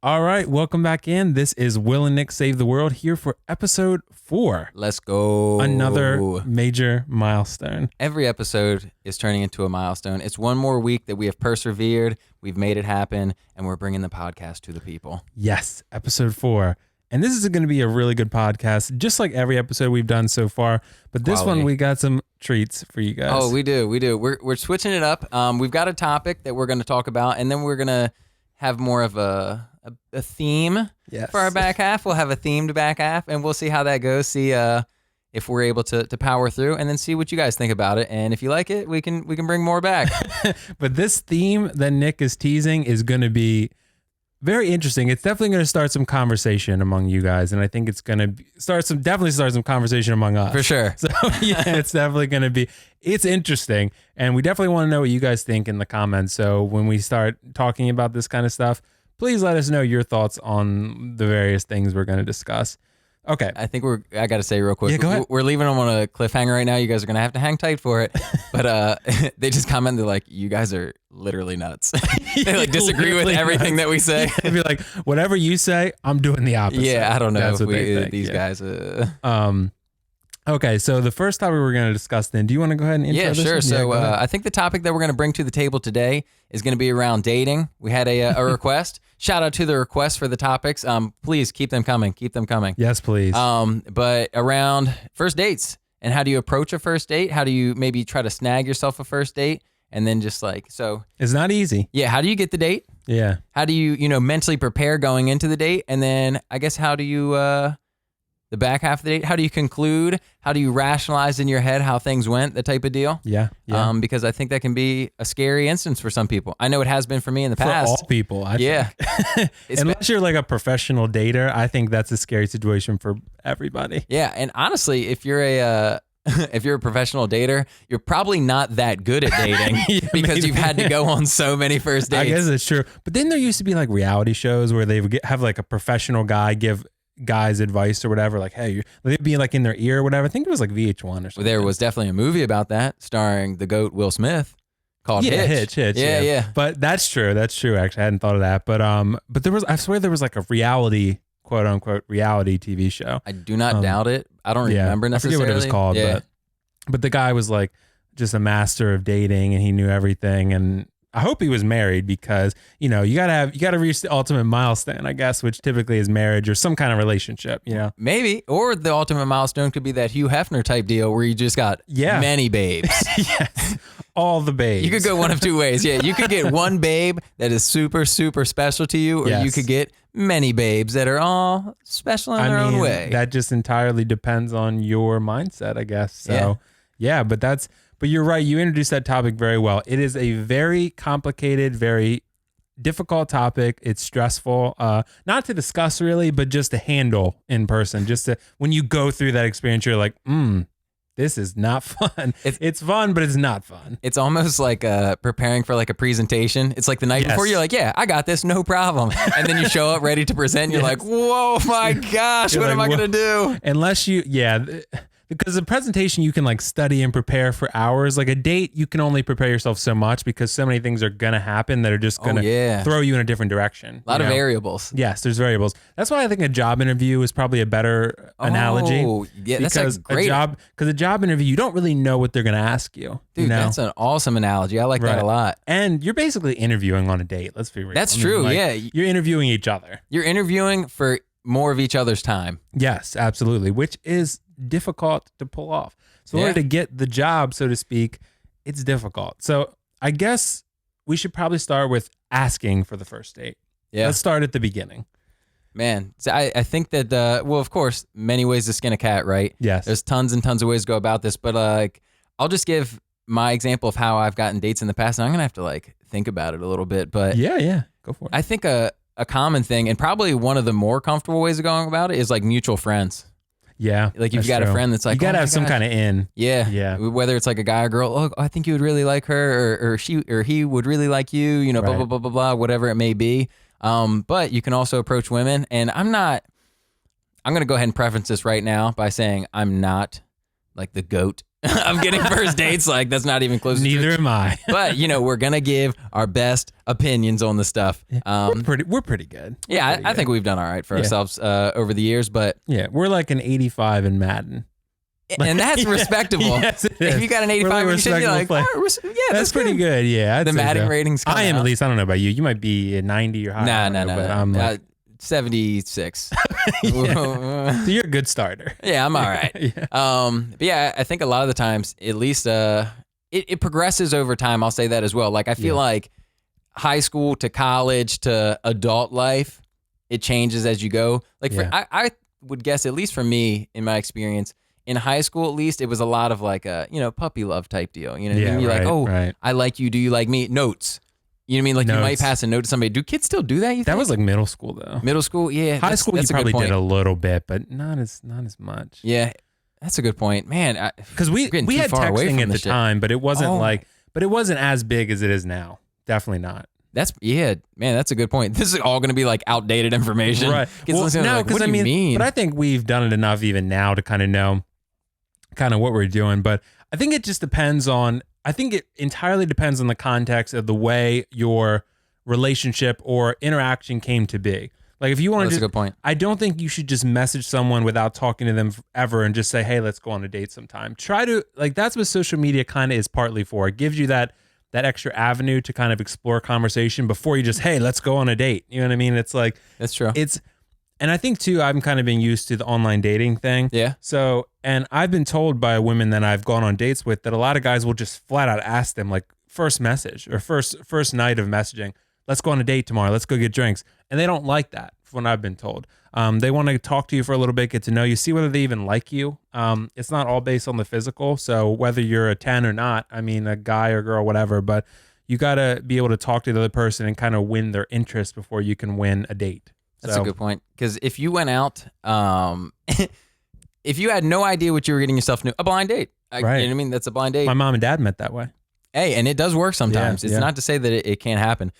All right, welcome back in. This is Will and Nick Save the World here for episode 4. Let's go. Another major milestone. Every episode is turning into a milestone. It's one more week that we have persevered, we've made it happen, and we're bringing the podcast to the people. Yes, episode 4. And this is going to be a really good podcast, just like every episode we've done so far. But this one, we got some treats for you guys. Oh, we do. We're switching it up. We've got a topic that we're going to talk about, and then we're going to have more of a theme for our back half. We'll have a themed back half, and we'll see how that goes. See if we're able to power through, and then see what you guys think about it. And if you like it, we can bring more back. But this theme that Nick is teasing is going to be very interesting. It's definitely going to start some conversation among you guys, and I think it's going to start some conversation among us. For sure. So yeah, it's definitely going to be, it's interesting, and we definitely want to know what you guys think in the comments. So when we start talking about this kind of stuff, please let us know your thoughts on the various things we're going to discuss. Okay. I think I got to say real quick, yeah, go ahead. We're leaving them on a cliffhanger right now. You guys are going to have to hang tight for it. But they just commented like, you guys are literally nuts. They like disagree with everything that we say. They'd be like, whatever you say, I'm doing the opposite. Yeah, I don't know. That's if what they think, these guys. Okay, so the first topic we're going to discuss then, do you want to go ahead and intro this? Yeah, sure. One? So I think the topic that we're going to bring to the table today is going to be around dating. We had a request. Shout out to the requests for the topics. Please keep them coming. Keep them coming. Yes, please. But around first dates and how do you approach a first date? How do you maybe try to snag yourself a first date? And then just like, so. It's not easy. Yeah. How do you get the date? Yeah. How do you mentally prepare going into the date? And then I guess how do you, the back half of the date, how do you conclude? How do you rationalize in your head how things went, that type of deal? Yeah. Because I think that can be a scary instance for some people. I know it has been for me in the past. For all people, I think. Yeah. Unless you're like a professional dater, I think that's a scary situation for everybody. Yeah, and honestly, if you're a professional dater, you're probably not that good at dating because you've had to go on so many first dates. I guess it's true. But then there used to be like reality shows where they would have like a professional guy give guys advice or whatever, like, hey, they'd be like in their ear or whatever. I think it was like VH1 or something. There was definitely a movie about that starring the GOAT Will Smith called Hitch. Yeah. But that's true. Actually, I hadn't thought of that. But there was, I swear there was like a reality, quote unquote, reality TV show. I do not doubt it. I don't remember necessarily. I forget what it was called, but the guy was like just a master of dating and he knew everything. And I hope he was married because, you gotta reach the ultimate milestone, I guess, which typically is marriage or some kind of relationship, Maybe. Or the ultimate milestone could be that Hugh Hefner type deal where you just got many babes. Yes. All the babes. You could go one of two ways. Yeah. You could get one babe that is super, super special to you, or you could get many babes that are all special in their own way. That just entirely depends on your mindset, I guess. So but you're right. You introduced that topic very well. It is a very complicated, very difficult topic. It's stressful, not to discuss really, but just to handle in person. When you go through that experience, you're like, this is not fun. It's fun, but it's not fun. It's almost like preparing for like a presentation. It's like the night before, you're like, yeah, I got this, no problem. And then you show up ready to present. And you're like, whoa, my gosh, what am I going to do? Unless because the presentation you can like study and prepare for hours. Like a date, you can only prepare yourself so much because so many things are going to happen that are just going to throw you in a different direction. A lot of variables. Yes, there's variables. That's why I think a job interview is probably a better analogy. Oh, yeah, that's a great because a job interview, you don't really know what they're going to ask you. Dude, that's an awesome analogy. I like that a lot. And you're basically interviewing on a date. Let's be real. That's true. Yeah. You're interviewing each other. You're interviewing for more of each other's time. Yes, absolutely. Which is difficult to pull off. So in order to get the job, so to speak, it's difficult. So I guess we should probably start with asking for the first date. Yeah. Let's start at the beginning. Man, so I think that, of course, many ways to skin a cat, right? Yes. There's tons and tons of ways to go about this, but I'll just give my example of how I've gotten dates in the past, and I'm going to have to think about it a little bit, but yeah, go for it. I think a common thing, and probably one of the more comfortable ways of going about it, is like mutual friends. Yeah. Like you've got a friend that's like, you got to have some kind of in. Yeah. Yeah. Whether it's like a guy or girl, oh, I think you would really like her, or she or he would really like you, blah, blah, blah, blah, blah, whatever it may be. But you can also approach women, and I'm going to go ahead and preference this right now by saying I'm not like the GOAT I'm getting first dates. Like, that's not even close. Neither am I. But, we're going to give our best opinions on the stuff. We're pretty good. I think we've done all right for ourselves over the years. But yeah, we're like an 85 in Madden. And that's respectable. Yes, it is. If you got an 85, you should be like, that's pretty good. Yeah, the Madden ratings. I am, at least. I don't know about you. You might be a 90 or higher. No. I'm like 76. So you're a good starter. Yeah, I'm all right. But yeah, I think a lot of the times, at least, it progresses over time. I'll say that as well. Like, I feel like high school to college to adult life, it changes as you go. Like, I would guess, at least for me, in my experience, in high school, at least, it was a lot of like a, puppy love type deal. You know what I mean? You're like, I like you. Do you like me? Notes. You know what I mean? Like, you might pass a note to somebody. Do kids still do that? You think? That was like middle school though. Middle school, yeah. High school, you probably did a little bit, but not as much. Yeah, that's a good point, man. Because we had texting at the time, but it wasn't but it wasn't as big as it is now. Definitely not. That's a good point. This is all going to be like outdated information, right? Well, no, because I mean, but I think we've done it enough even now to kind of know kind of what we're doing. But I think it just depends on. I think it entirely depends on the context of the way your relationship or interaction came to be. Like, if you want to, that's a good point. I don't think you should just message someone without talking to them ever and just say, "Hey, let's go on a date sometime." Try to, like, that's what social media kind of is partly for. It gives you that extra avenue to kind of explore conversation before you just, "Hey, let's go on a date." You know what I mean? It's like, that's true. And I think too, I'm kind of being used to the online dating thing. Yeah. So, and I've been told by women that I've gone on dates with that a lot of guys will just flat out ask them, like, first message or first night of messaging, "Let's go on a date tomorrow. Let's go get drinks." And they don't like that, from what I've been told. They want to talk to you for a little bit, get to know you, see whether they even like you. It's not all based on the physical. So whether you're a 10 or not, I mean, a guy or girl, whatever, but you got to be able to talk to the other person and kind of win their interest before you can win a date. That's a good point. Because if you went out, if you had no idea what you were getting yourself into, a blind date. Right. You know what I mean? That's a blind date. My mom and dad met that way. Hey, and it does work sometimes. It's not to say that it can't happen.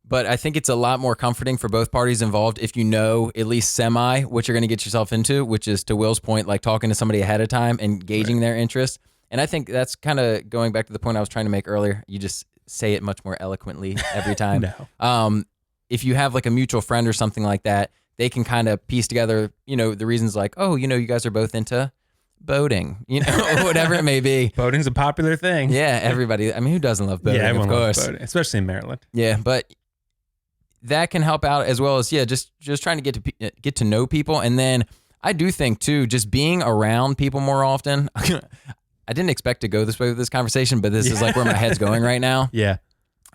But I think it's a lot more comforting for both parties involved if you know at least semi what you're going to get yourself into, which is, to Will's point, like talking to somebody ahead of time and gauging their interest. And I think that's kind of going back to the point I was trying to make earlier. You just say it much more eloquently every time. No. If you have like a mutual friend or something like that, they can kind of piece together, the reasons, like, oh, you guys are both into boating, whatever it may be. Boating's a popular thing. Yeah, everybody. I mean, who doesn't love boating? Yeah, everyone of course, loves boating, especially in Maryland. Yeah, but that can help out as well as just trying to get to know people. And then I do think too, just being around people more often. I didn't expect to go this way with this conversation, but this is like where my head's going right now. Yeah,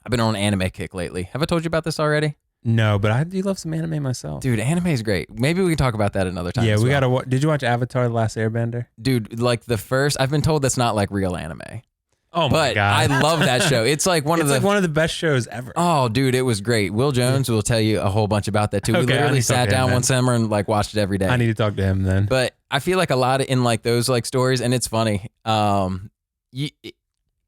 I've been on an anime kick lately. Have I told you about this already? No, but I do love some anime myself. Dude, anime is great. Maybe we can talk about that another time. Yeah, we gotta. Did you watch Avatar: The Last Airbender? Dude, like I've been told that's not like real anime. Oh my God. I love that show. It's like one of the best shows ever. Oh, dude, it was great. Will Jones will tell you a whole bunch about that too. We literally sat down one summer and like watched it every day. I need to talk to him then. But I feel like a lot in like those like stories, and it's funny. I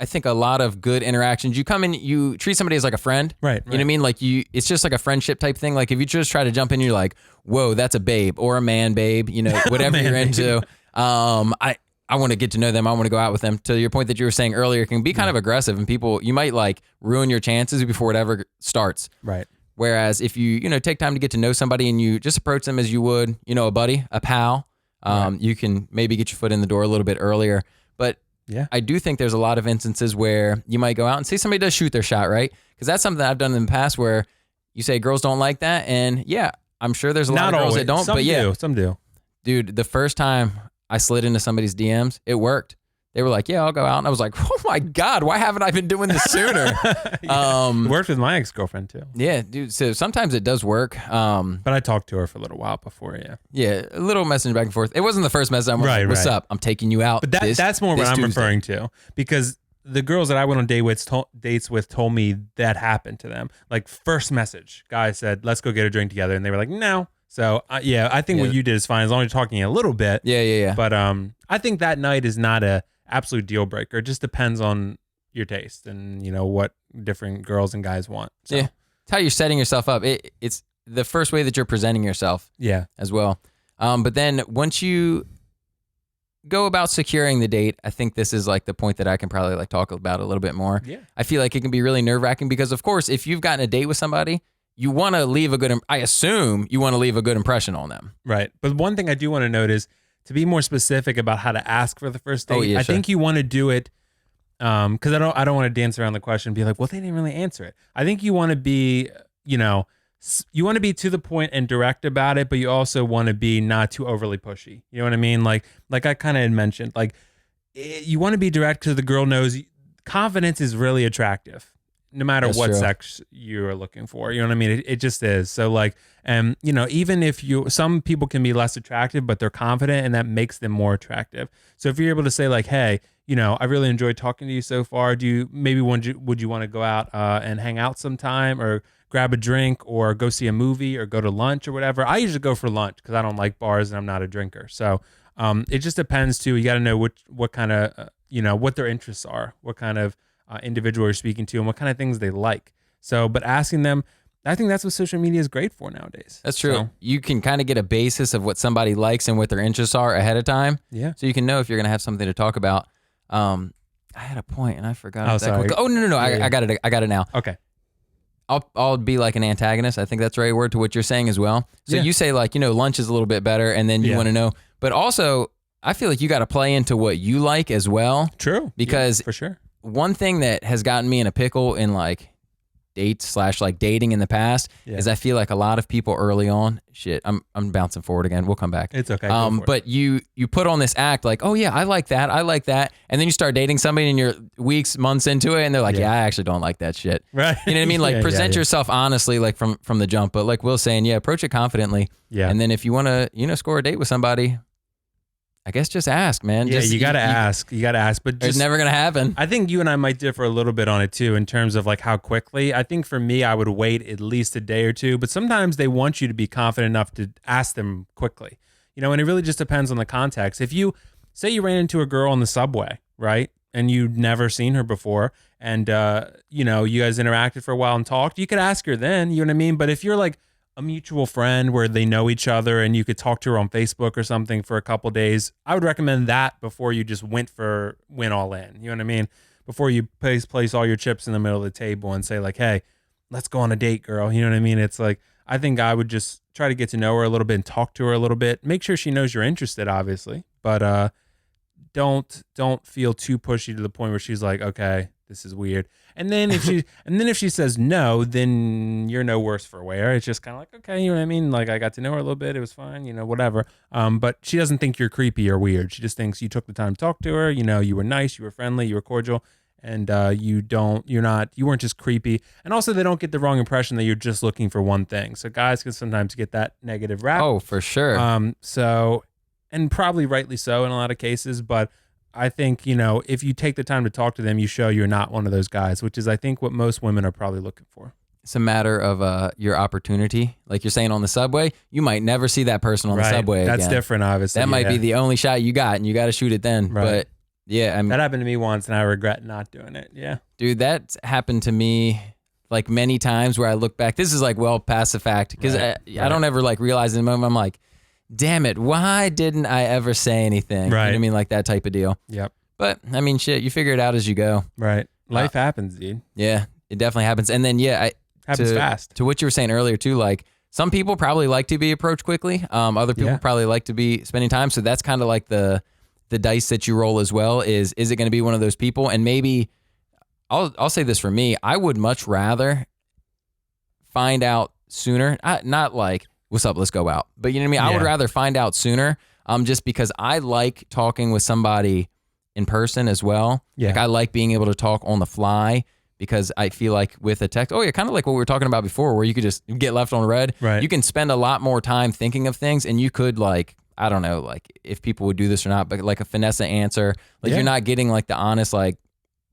think a lot of good interactions. You come in, you treat somebody as like a friend. Right. You know what I mean? Like it's just like a friendship type thing. Like if you just try to jump in, you're like, whoa, that's a babe or a man babe, whatever you're into. I want to get to know them. I want to go out with them. To your point that you were saying earlier, it can be kind of aggressive, and people, you might like ruin your chances before whatever starts. Right. Whereas if you, take time to get to know somebody and you just approach them as you would, a buddy, a pal, you can maybe get your foot in the door a little bit earlier. But yeah, I do think there's a lot of instances where you might go out and say somebody does shoot their shot, right? Because that's something that I've done in the past where you say girls don't like that. And yeah, I'm sure there's a lot of girls that don't, but yeah. Some do. Dude, the first time I slid into somebody's DMs, it worked. They were like, yeah, I'll go out. And I was like, oh my God, why haven't I been doing this sooner? Worked with my ex-girlfriend too. Yeah, dude. So sometimes it does work. But I talked to her for a little while before, yeah. Yeah, a little message back and forth. It wasn't the first message. I'm like, what's up? I'm taking you out. But that's more what I'm referring to. Because the girls that I went on dates with told me that happened to them. Like first message, guy said, let's go get a drink together. And they were like, no. So I think what you did is fine as long as you're talking a little bit. Yeah. But I think that night is not a absolute deal breaker. It just depends on your taste and what different girls and guys want. So. Yeah, it's how you're setting yourself up. It's the first way that you're presenting yourself. Yeah, as well. But then once you go about securing the date, I think this is like the point that I can probably like talk about a little bit more. Yeah. I feel like it can be really nerve-wracking because, of course, if you've gotten a date with somebody, you want to leave a good, I assume you want to leave a good impression on them. Right. But one thing I do want to note is to be more specific about how to ask for the first date. I think you want to do it because I don't want to dance around the question and be like, well, they didn't really answer it. I think you want to be, you want to be to the point and direct about it, but you also want to be not too overly pushy. You know what I mean? Like I kind of had mentioned, like you want to be direct because the girl knows confidence is really attractive. No matter what sex you're looking for, you know what I mean? It just is. So like, even if some people can be less attractive, but they're confident and that makes them more attractive. So if you're able to say like, hey, I really enjoyed talking to you so far. Would you want to go out and hang out sometime or grab a drink or go see a movie or go to lunch or whatever? I usually go for lunch because I don't like bars and I'm not a drinker. So it just depends too. You got to know what kind of, what their interests are, what kind of individual you're speaking to and what kind of things they like. So, but asking them, I think that's what social media is great for nowadays. That's true. So, you can kind of get a basis of what somebody likes and what their interests are ahead of time. Yeah. So you can know if you're going to have something to talk about. I had a point and I forgot. Oh, sorry. Oh, no. Yeah, I got it. I got it now. Okay. I'll be like an antagonist. I think that's the right word to what you're saying as well. So you say like, lunch is a little bit better and then you want to know, but also I feel like you got to play into what you like as well. True. Because for sure. One thing that has gotten me in a pickle in like dates / like dating in the past is I feel like a lot of people early on, I'm bouncing forward again. We'll come back. It's okay. But you put on this act like, oh yeah, I like that. And then you start dating somebody and you're weeks, months into it. And they're like, yeah, I actually don't like that shit. Right. You know what I mean? Like present yourself honestly, like from the jump, but like Will's saying, approach it confidently. Yeah. And then if you want to, score a date with somebody, I guess just ask, man. Yeah, you got to ask. You got to ask. But it's never going to happen. I think you and I might differ a little bit on it too in terms of like how quickly. I think for me, I would wait at least a day or two. But sometimes they want you to be confident enough to ask them quickly. And it really just depends on the context. If you say you ran into a girl on the subway, right? And you'd never seen her before and, you guys interacted for a while and talked, you could ask her then, you know what I mean? But if you're like a mutual friend where they know each other and you could talk to her on Facebook or something for a couple days, I would recommend that before you just went all in. You know what I mean? Before you place all your chips in the middle of the table and say like, hey, let's go on a date, girl. You know what I mean? It's like, I think I would just try to get to know her a little bit and talk to her a little bit. Make sure she knows you're interested, obviously, but don't feel too pushy to the point where she's like, okay, this is weird. And then if she says no, then you're no worse for wear. It's just kind of like, okay, you know what I mean? Like I got to know her a little bit. It was fine, whatever. But she doesn't think you're creepy or weird. She just thinks you took the time to talk to her. You were nice, you were friendly, you were cordial, and you weren't just creepy. And also they don't get the wrong impression that you're just looking for one thing. So guys can sometimes get that negative rap. Oh, for sure. And probably rightly so in a lot of cases, but I think, if you take the time to talk to them, you show you're not one of those guys, which is, I think, what most women are probably looking for. It's a matter of your opportunity. Like you're saying on the subway, you might never see that person on the subway That's again. different, obviously. That might be the only shot you got, and you got to shoot it then. Right. But yeah, I mean, that happened to me once, and I regret not doing it. Yeah. Dude, that happened to me like many times where I look back. This is like well past the fact because I don't ever like realize in the moment. I'm like, damn it, why didn't I ever say anything? Right. You know what I mean? Like that type of deal. Yep. But I mean, shit, you figure it out as you go. Right. Life happens, dude. Yeah, it definitely happens. And then, happens fast. To what you were saying earlier too, like some people probably like to be approached quickly. Other people probably like to be spending time. So that's kind of like the dice that you roll as well. Is it going to be one of those people? And maybe I'll say this for me. I would much rather find out sooner. Not like, what's up, let's go out. But you know what I mean? I would rather find out sooner. Just because I like talking with somebody in person as well. Yeah. Like I like being able to talk on the fly because I feel like with a text, kind of like what we were talking about before, where you could just get left on red. Right. You can spend a lot more time thinking of things, and you could like, I don't know, like if people would do this or not, but like a finesse answer, like you're not getting like the honest, like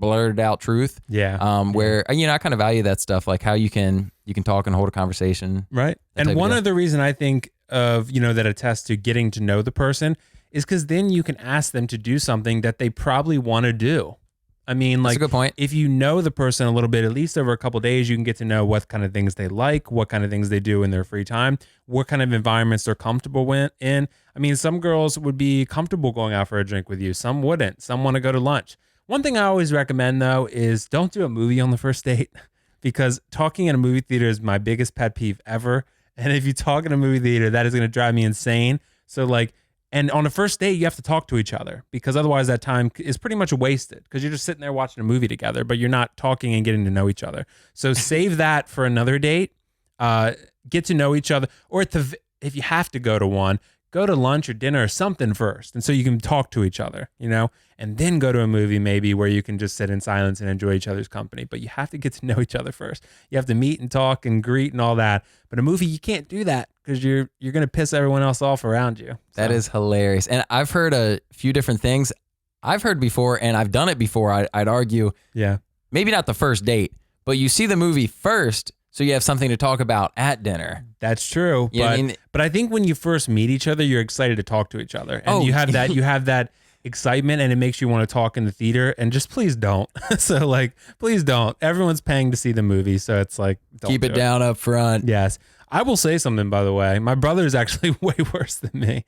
blurted out truth. Yeah. Where I kind of value that stuff, like how you can talk and hold a conversation. Right. And one other reason I think of, that attests to getting to know the person is because then you can ask them to do something that they probably want to do. I mean, That's like, a good point. if you know the person a little bit, at least over a couple of days, you can get to know what kind of things they like, what kind of things they do in their free time, what kind of environments they're comfortable in. I mean, some girls would be comfortable going out for a drink with you. Some wouldn't. Some want to go to lunch. One thing I always recommend, though, is don't do a movie on the first date, because talking in a movie theater is my biggest pet peeve ever. And if you talk in a movie theater, that is going to drive me insane. So, like, and on a first date, you have to talk to each other, because otherwise that time is pretty much wasted, because you're just sitting there watching a movie together, but you're not talking and getting to know each other. So save that for another date. Get to know each other. Or if you have to go to one, go to lunch or dinner or something first. And so you can talk to each other, and then go to a movie maybe where you can just sit in silence and enjoy each other's company. But you have to get to know each other first. You have to meet and talk and greet and all that. But a movie, you can't do that, because you're going to piss everyone else off around you. So. That is hilarious. And I've heard a few different things. I've heard before, and I've done it before, I'd argue. Yeah. Maybe not the first date, but you see the movie first, so you have something to talk about at dinner. That's true. You know what I mean? But I think when you first meet each other, you're excited to talk to each other. And you have that excitement, and it makes you want to talk in the theater. And just please don't. So, like, please don't. Everyone's paying to see the movie, so it's like, don't keep it down up front. Yes. I will say something, by the way. My brother is actually way worse than me.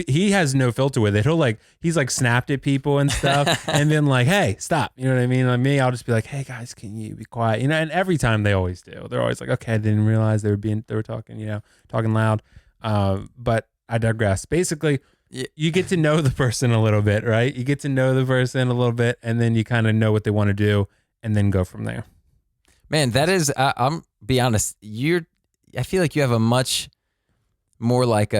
He has no filter with it. He's like snapped at people and stuff and then like, hey, stop. You know what I mean? Like me, I'll just be like, hey guys, can you be quiet? And every time they always do. They're always like, okay, I didn't realize they were talking, talking loud. But I digress. Basically, you get to know the person a little bit, right? You get to know the person a little bit, and then you kind of know what they want to do, and then go from there. Man, that is, I'm be honest, I feel like you have a much more like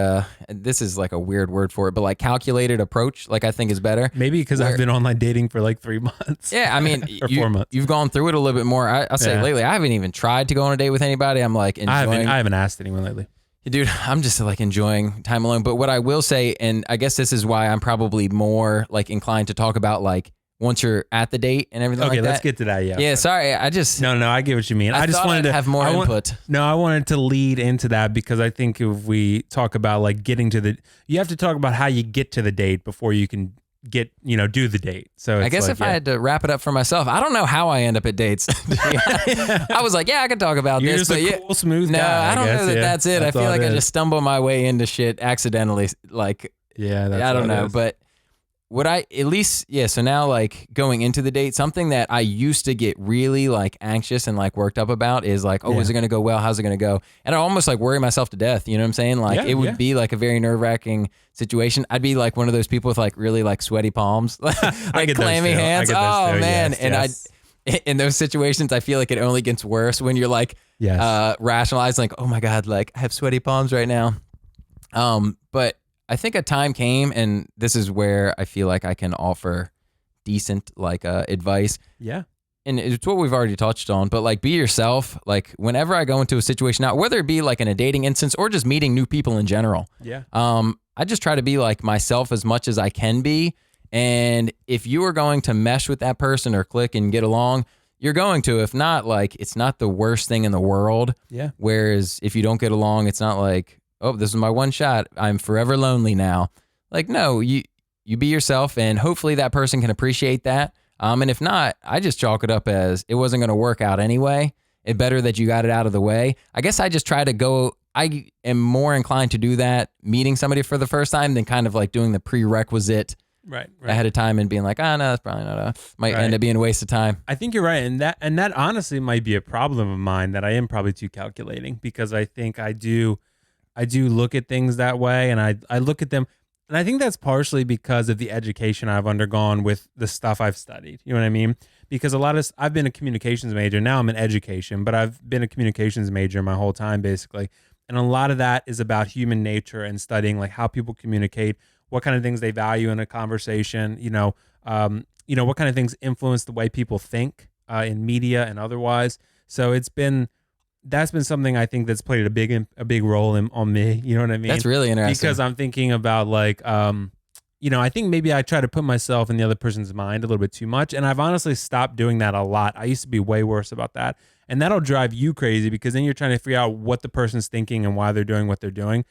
this is like a weird word for it, but like calculated approach, like I think is better. Maybe because I've been online dating for like 3 months. Yeah, I mean, or 4 months. You've gone through it a little bit more. I'll say lately, I haven't even tried to go on a date with anybody. I'm like enjoying. I haven't asked anyone lately. Dude, I'm just like enjoying time alone. But what I will say, and I guess this is why I'm probably more like inclined to talk about like once you're at the date and everything like that. Okay, let's get to that. Yeah. Yeah, sorry. I just... No, I get what you mean. I just wanted to have more input. I wanted to lead into that, because I think if we talk about like getting to you have to talk about how you get to the date before you can do the date. So I guess if I had to wrap it up for myself, I don't know how I end up at dates. I was like, I could talk about You're this. Just a cool, smooth guy. No, I don't know that that's it. I feel like I just stumble my way into shit accidentally. Like, I don't know. But what so now like going into the date, something that I used to get really like anxious and like worked up about is like, is it going to go well? How's it going to go? And I almost like worry myself to death. You know what I'm saying? Like it would be like a very nerve wracking situation. I'd be like one of those people with like really like sweaty palms, like clammy hands. Oh man. Yes, in those situations, I feel like it only gets worse when you're like, rationalizing like, oh my God, like I have sweaty palms right now. But I think a time came, and this is where I feel like I can offer decent like advice. Yeah. And it's what we've already touched on, but like be yourself. Like whenever I go into a situation now, whether it be like in a dating instance or just meeting new people in general. Yeah. I just try to be like myself as much as I can be. And if you are going to mesh with that person or click and get along, you're going to. If not, like it's not the worst thing in the world. Yeah. Whereas if you don't get along, it's not like, oh, this is my one shot, I'm forever lonely now. Like, no, you be yourself, and hopefully that person can appreciate that. And if not, I just chalk it up as it wasn't going to work out anyway. It's better that you got it out of the way. I guess I just try to go, I am more inclined to do that meeting somebody for the first time than kind of like doing the prerequisite right. ahead of time and being like, no, that's probably not might end up being a waste of time. I think you're right. And that honestly might be a problem of mine, that I am probably too calculating, because I think I do look at things that way, and I look at them, and I think that's partially because of the education I've undergone with the stuff I've studied. You know what I mean? Because I've been a communications major. Now I'm in education, but I've been a communications major my whole time, basically. And a lot of that is about human nature and studying like how people communicate, what kind of things they value in a conversation, what kind of things influence the way people think in media and otherwise. So that's been something I think that's played a big role on me. You know what I mean? That's really interesting. Because I'm thinking about like, I think maybe I try to put myself in the other person's mind a little bit too much. And I've honestly stopped doing that a lot. I used to be way worse about that. And that'll drive you crazy, because then you're trying to figure out what the person's thinking and why they're doing what they're doing.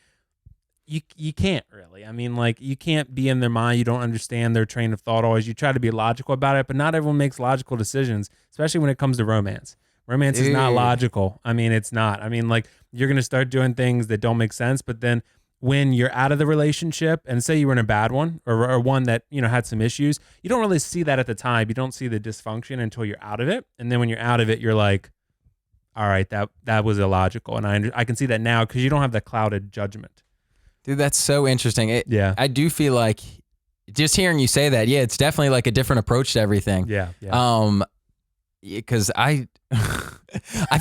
you can't really. I mean, like, you can't be in their mind. You don't understand their train of thought always. You try to be logical about it, but not everyone makes logical decisions, especially when it comes to romance. Romance is not logical. I mean, it's not. I mean, like, you're going to start doing things that don't make sense, but then when you're out of the relationship and say you were in a bad one or one that, you know, had some issues, you don't really see that at the time. You don't see the dysfunction until you're out of it. And then when you're out of it, you're like, all right, that was illogical. And I can see that now because you don't have that clouded judgment. Dude, that's so interesting. Yeah. I do feel like just hearing you say that, it's definitely like a different approach to everything. Yeah. Because I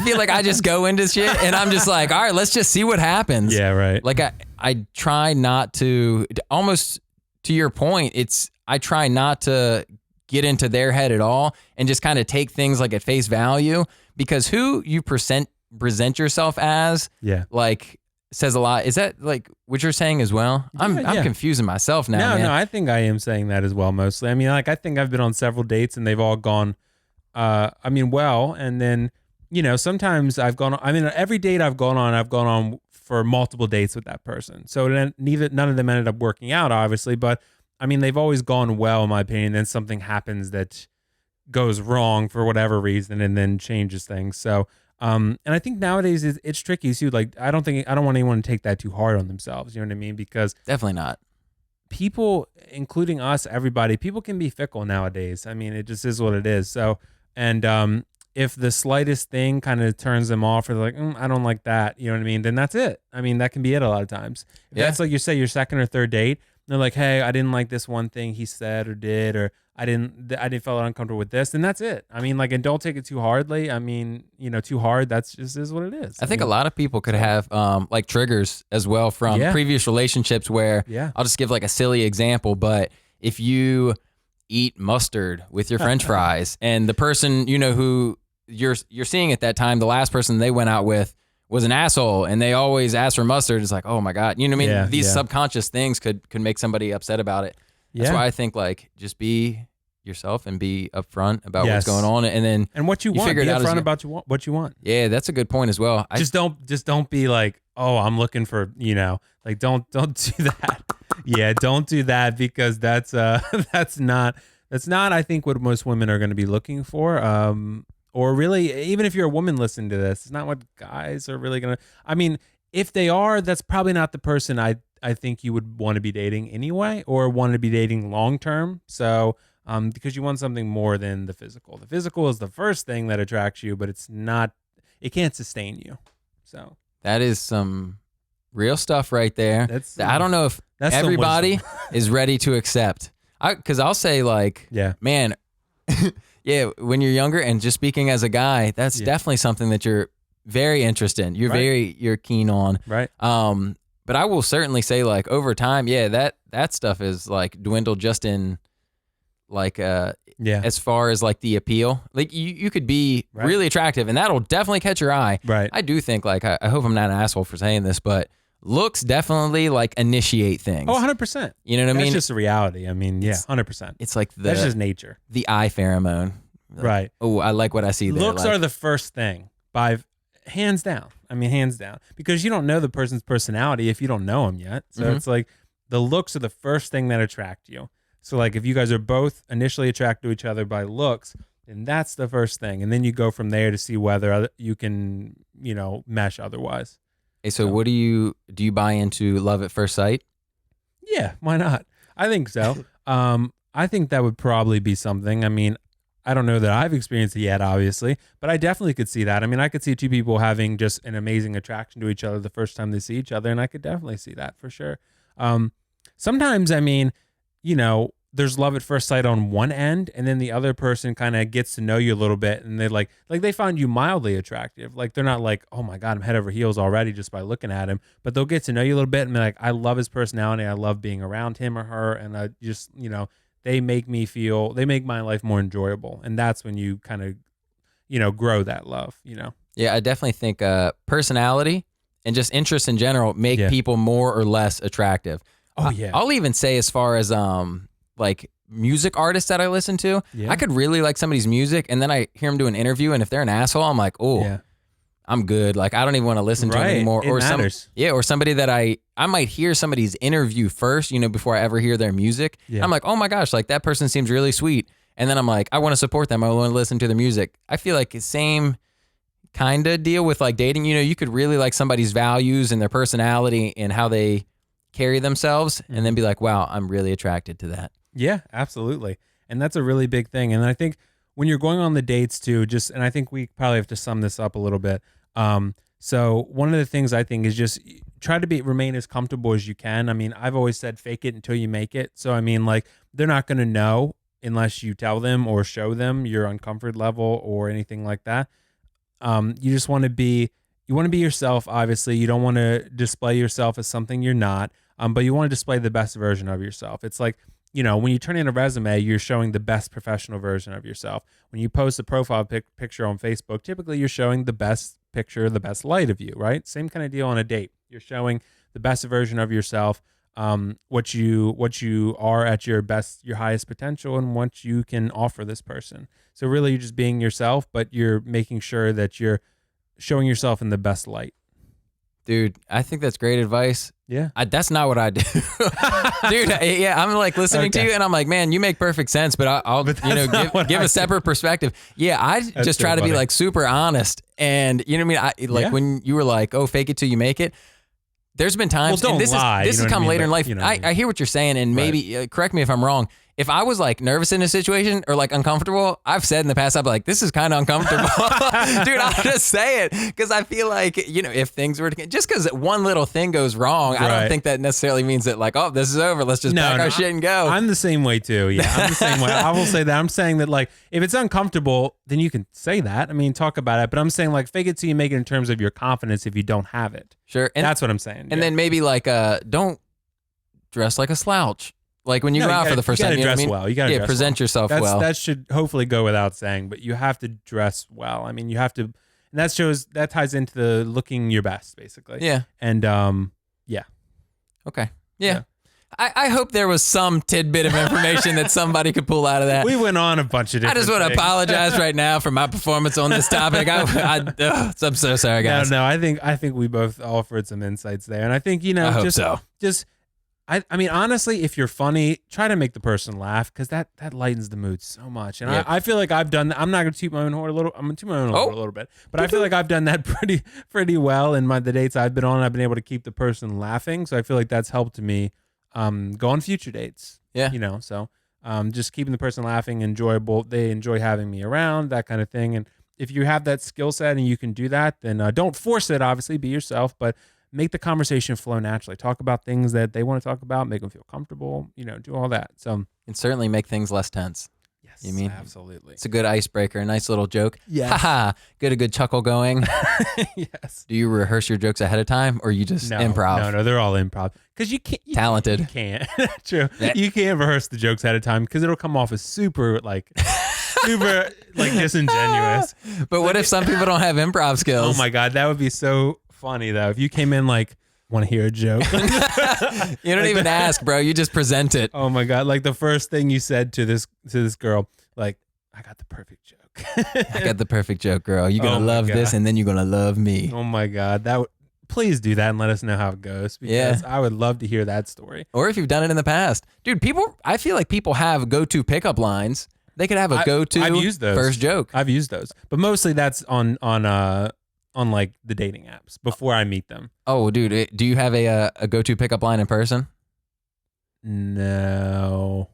feel like I just go into shit and I'm just like, all right, let's just see what happens. Yeah, right. Like I try not to, almost to your point, I try not to get into their head at all and just kind of take things like at face value, because who you present yourself as, like, says a lot. Is that like what you're saying as well? I'm confusing myself now. No, man. I think I am saying that as well mostly. I mean, like, I think I've been on several dates and they've all gone well, and then, you know, sometimes every date I've gone on for multiple dates with that person. So then none of them ended up working out, obviously, but I mean, they've always gone well, in my opinion. Then something happens that goes wrong for whatever reason and then changes things. So, and I think nowadays it's tricky too. Like, I don't want anyone to take that too hard on themselves. You know what I mean? Because definitely not. People, including us, everybody, people can be fickle nowadays. I mean, it just is what it is. So, and if the slightest thing kind of turns them off, or they're like, I don't like that, you know what I mean? Then that's it. I mean, that can be it a lot of times. If that's like you say, your second or third date, they're like, hey, I didn't like this one thing he said or did, or I didn't feel uncomfortable with this, then that's it. I mean, like, and don't take it too hardly. I mean, you know, too hard, that's just is what it is. I think a lot of people could have like triggers as well from previous relationships where, I'll just give like a silly example, but if you eat mustard with your French fries and the person, you know, who you're seeing at that time, the last person they went out with was an asshole and they always ask for mustard, it's like, oh my God, you know what I mean? These subconscious things could make somebody upset about it. That's why I think, like, just be yourself and be upfront about what's going on, and then what you want. Figure it out upfront about what you want. Yeah, that's a good point as well. Just don't be like, oh, I'm looking for, you know, like, don't do that. Don't do that, because that's not I think what most women are going to be looking for. Or really, even if you're a woman listening to this, it's not what guys are really going to. I mean, if they are, that's probably not the person I think you would want to be dating anyway, or want to be dating long term. So, because you want something more than the physical. The physical is the first thing that attracts you, but it can't sustain you. So that is some real stuff right there. I don't know if everybody is ready to accept. Because I'll say, like, man, when you're younger, and just speaking as a guy, that's definitely something that you're very interested in. You're keen on. Right. But I will certainly say, like, over time, that stuff is like dwindled just in, like, as far as like the appeal. Like, you could be really attractive and that'll definitely catch your eye. Right. I do think, like, I hope I'm not an asshole for saying this, but looks definitely like initiate things. Oh, 100%. You know what I mean? That's just a reality. I mean, 100%. It's like that's just nature. The eye pheromone. Right. Oh, I like what I see there. Looks are the first thing, by hands down. I mean, hands down, because you don't know the person's personality if you don't know them yet. So it's like the looks are the first thing that attract you. So, like, if you guys are both initially attracted to each other by looks, then that's the first thing. And then you go from there to see whether you can, you know, mesh otherwise. Hey, so what do you buy into love at first sight? Yeah, why not? I think so. I think that would probably be something. I mean, I don't know that I've experienced it yet, obviously, but I definitely could see that. I mean, I could see two people having just an amazing attraction to each other the first time they see each other, and I could definitely see that for sure. Sometimes, I mean, you know, there's love at first sight on one end, and then the other person kind of gets to know you a little bit, and they like they find you mildly attractive. Like, they're not like, oh my God, I'm head over heels already just by looking at him, but they'll get to know you a little bit and be like, I love his personality, I love being around him or her, and I just, you know, they make my life more enjoyable. And that's when you kind of, you know, grow that love, you know? Yeah, I definitely think personality and just interest in general make people more or less attractive. Oh, yeah. I'll even say, as far as like music artists that I listen to, I could really like somebody's music, and then I hear them do an interview, and if they're an asshole, I'm like, oh, I'm good. Like, I don't even want to listen to him anymore. It matters. Or somebody that I might hear somebody's interview first, before I ever hear their music. Yeah. I'm like, oh my gosh, like that person seems really sweet. And then I'm like, I want to support them. I want to listen to their music. I feel like the same kind of deal with like dating. You could really like somebody's values and their personality and how they carry themselves and then be like, wow, I'm really attracted to that. Yeah, absolutely. And that's a really big thing. And I think when you're going on the dates too, and I think we probably have to sum this up a little bit. So one of the things I think is just try to remain as comfortable as you can. I mean, I've always said fake it until you make it. So I mean, like they're not going to know unless you tell them or show them your uncomfort level or anything like that. You just want to be yourself. Obviously, you don't want to display yourself as something you're not. But you want to display the best version of yourself. It's like, when you turn in a resume, you're showing the best professional version of yourself. When you post a profile picture on Facebook, typically you're showing the best picture, the best light of you, right? Same kind of deal on a date. You're showing the best version of yourself, what you are at your best, your highest potential, and what you can offer this person. So really, you're just being yourself, but you're making sure that you're showing yourself in the best light. Dude, I think that's great advice. Yeah. That's not what I do. Dude, yeah, I'm like listening to you and I'm like, man, you make perfect sense, but I'll give a separate perspective. Yeah, I just try to be like super honest. And you know what I mean? When you were like, oh, fake it till you make it. There's been times, well, don't and lie, this has come later in life. I hear what you're saying, and maybe correct me if I'm wrong. If I was like nervous in a situation or like uncomfortable, I've said in the past, I'd be like, this is kind of uncomfortable. Dude, I'll just say it because I feel like, if things were to, just because one little thing goes wrong, I don't think that necessarily means that like, oh, this is over. Let's just pack our shit and go. I'm the same way too. Yeah, I'm the same way. I will say that. I'm saying that like, if it's uncomfortable, then you can say that. I mean, talk about it. But I'm saying like, fake it till you make it in terms of your confidence if you don't have it. Sure. And that's what I'm saying. And then maybe like, don't dress like a slouch. Like when you go out for the first time, you gotta dress well. You gotta dress present well. yourself well. That should hopefully go without saying, but you have to dress well. I mean, you have to, and that ties into the looking your best, basically. Yeah. And yeah. Okay. Yeah. I hope there was some tidbit of information that somebody could pull out of that. We went on a bunch of different I just want to things. apologize right now for my performance on this topic. I'm so sorry, guys. No, I think we both offered some insights there, and I think I hope so. I mean, honestly, if you're funny, try to make the person laugh because that lightens the mood so much. And I feel like I've done that. I'm not going to toot my own horn a little. I'm going to toot my own horn a little bit. But I feel like I've done that pretty well in the dates I've been on. I've been able to keep the person laughing. So I feel like that's helped me go on future dates. Yeah. So just keeping the person laughing, enjoyable. They enjoy having me around, that kind of thing. And if you have that skill set and you can do that, then don't force it, obviously. Be yourself. But make the conversation flow naturally. Talk about things that they want to talk about. Make them feel comfortable. Do all that. So and certainly make things less tense. Yes, you mean absolutely. It's a good icebreaker, a nice little joke. Yes. Haha. Get a good chuckle going. Yes. Do you rehearse your jokes ahead of time, or you just improv? No, they're all improv. Because you can't. Talented. You can't. True. You can't rehearse the jokes ahead of time because it'll come off as super disingenuous. But what if some people don't have improv skills? Oh my God, that would be so funny though. If you came in like, want to hear a joke? You don't even ask, bro. You just present it. Oh my God, like the first thing you said to this girl, like, I got the perfect joke. I got the perfect joke, girl. You're gonna love this, and then you're gonna love me. Oh my God, please do that and let us know how it goes because I would love to hear that story. Or if you've done it in the past, dude. I feel like people have go-to pickup lines. They could have a go-to I've used those. First joke. I've used those, but mostly that's on like the dating apps before I meet them. Oh, dude, do you have a go-to pickup line in person? No.